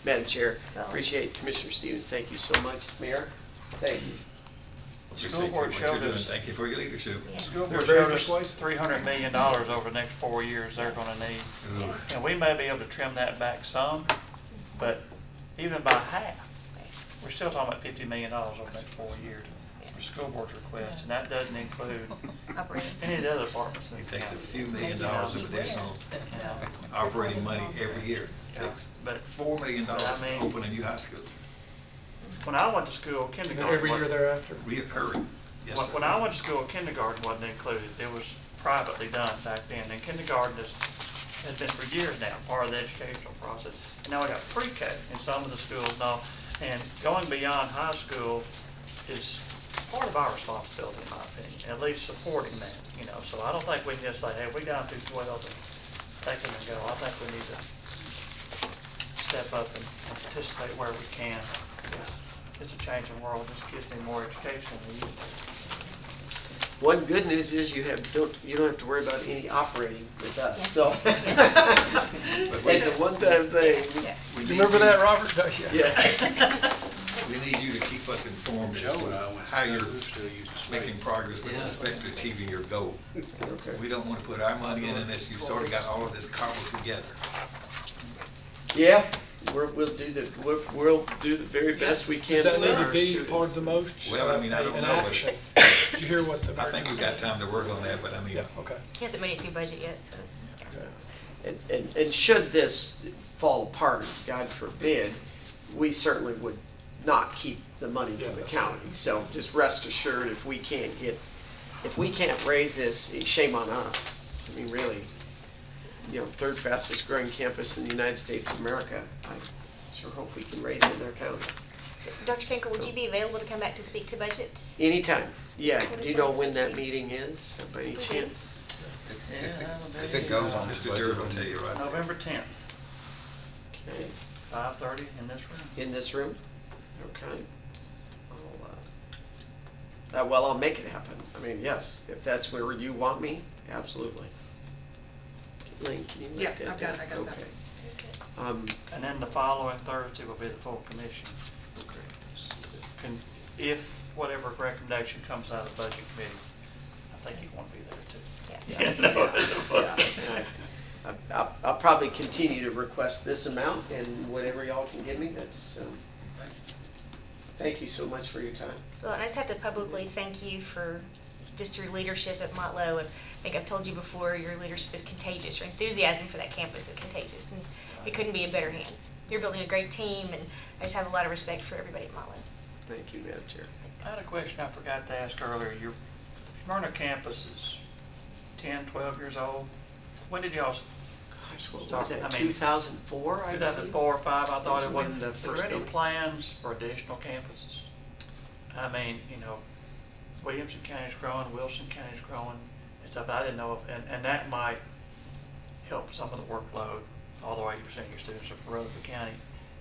Madam Chair, appreciate it. Commissioner Stevens, thank you so much. Mayor, thank you. School board What you're showed doing. us, Thank you for your leadership. school They're board very showed us persuasive. $300 million over the next 4 years they're gonna need. And we may be able to trim that back some, but even by half, we're still talking about $50 million over the next 4 years for school board's request, and that doesn't include Operating. any of the other departments in It the takes a county. few $1 million of additional You know, operating money every year. It takes But $4 million But I to mean- open a new high school. when I went to school, And then kindergarten. every year wasn't- thereafter. Reoccurring. Yes, When sir. when I went to school, kindergarten wasn't included. It was privately done back then. And kindergarten has been for years now, part of the educational process. And now we got pre-K in some of the schools now. And going beyond high school is part of our responsibility, in my opinion, at least supporting that, you know. So I don't think we can just say, hey, we got through 12 and take them and go. I think we need to step up and participate where we can. It's a changing world. These kids need more education than they used to. One good news is you don't have to worry about any operating with us, so. But we- It's a one-time thing. we You need remember you- that, Robert? Don't you? Yeah. We need you to keep us informed as Joe and I to went, how you're who still uses making Slate. progress with Yeah. respect to achieving your goal. Okay. We don't want to put our money in unless you've sort of got all of this cobbled together. Yeah, we'll do the very best we can Does that for need to our be students. part of the motion? Well, I mean, I don't An know, but- action. Did you hear what the? I think we've got time to work on that, but I mean, Yeah, okay. He hasn't made it through budget yet, so. And should this fall apart, God forbid, we certainly would not keep the money Yeah, from the that's county. So just rest assured, if we can't raise this, shame on us. I mean, really, third fastest growing campus in the United States of America. I sure hope we can raise it in our county. So, Dr. Kinkle, would you be available to come back to speak to budget? Anytime, yeah. What is Do you know that? when that meeting is, by any chance? If it goes on Mr. budget, Jared will tell you right now. November 10th, Okay, 5:30 in this room. in this room? Okay. Well, I'll make it happen. I mean, yes, if that's where you want me, absolutely. Lynn, can you Yeah, make that? I've got it, I got that. Okay. And then the following Thursday will be the full commission. If whatever recommendation comes out of the budget committee, I think you want to be there too. Yeah. You know? Yeah. I'll probably continue to request this amount, and whatever y'all can give me, that's, thank you so much for your time. Well, and I just have to publicly thank you for just your leadership at Motlow. And I think I've told you before, your leadership is contagious. Your enthusiasm for that campus is contagious, and it couldn't be in better hands. You're building a great team, and I just have a lot of respect for everybody at Motlow. Thank you, Madam Chair. I had a question I forgot to ask earlier. Your Smyrna campus is 10, 12 years old. When did y'all Gosh, what start? was that, I mean, 2004, I believe? 2004 or 5, I thought it was. when the Are first there any building- plans for additional campuses? I mean, Williamson County's growing, Wilson County's growing, and stuff. I didn't know if, and that might help some of the workload, although 80% of your students are from Rutherford County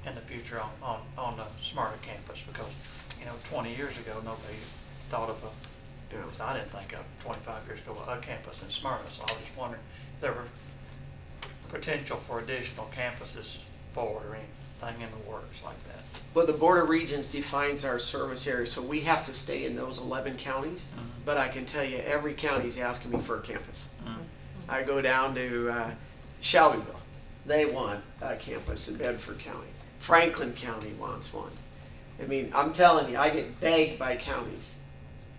in the future on the Smyrna campus, because, 20 years ago, nobody thought of at least I didn't think of 25 years ago, a campus in Smyrna. So I was just wondering if there were potential for additional campuses forward or anything in the works like that. Well, the Board of Regents defines our service area, so we have to stay in those 11 counties. But I can tell you, every county's asking me for a campus. I go down to Shelbyville. They want a campus in Bedford County. Franklin County wants one. I mean, I'm telling you, I get begged by counties,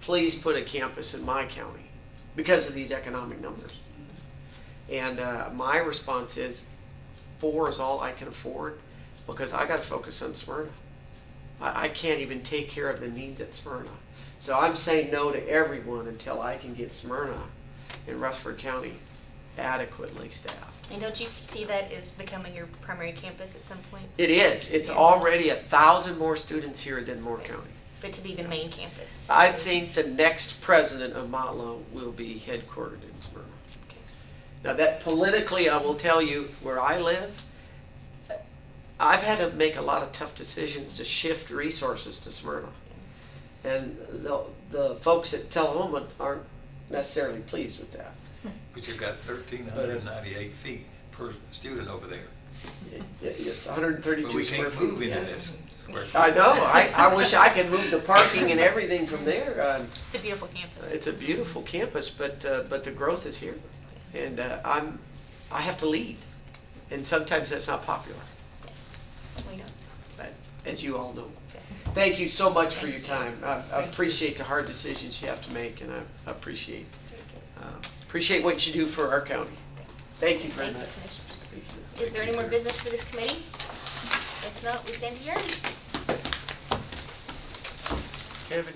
please put a campus in my county because of these economic numbers. And my response is, 4 is all I can afford because I got to focus on Smyrna. I can't even take care of the needs at Smyrna. So I'm saying no to everyone until I can get Smyrna in Rutherford County adequately staffed. And don't you see that as becoming your primary campus at some point? It is. It's already 1,000 more students here than Moore County. But to be the main campus? I think the next president of Motlow will be headquartered in Smyrna. Okay. Now that politically, I will tell you, where I live, I've had to make a lot of tough decisions to shift resources to Smyrna. And the folks at Tullahoma aren't necessarily pleased with that. But you've got 1,398 feet per student over there. It's 132 But we square can't feet. move into this square feet. I know. I wish I could move the parking and everything from there. It's a beautiful campus. It's a beautiful campus, but the growth is here, and I have to lead, and sometimes that's not popular, We know. but as you all know. Thank you so much for your time. I appreciate the hard decisions you have to make, and I appreciate what you do for our county. Thank you very Thank you, much. Commissioners. Thank you. Is there any more business for this committee? If not, we stand adjourned. Kevin,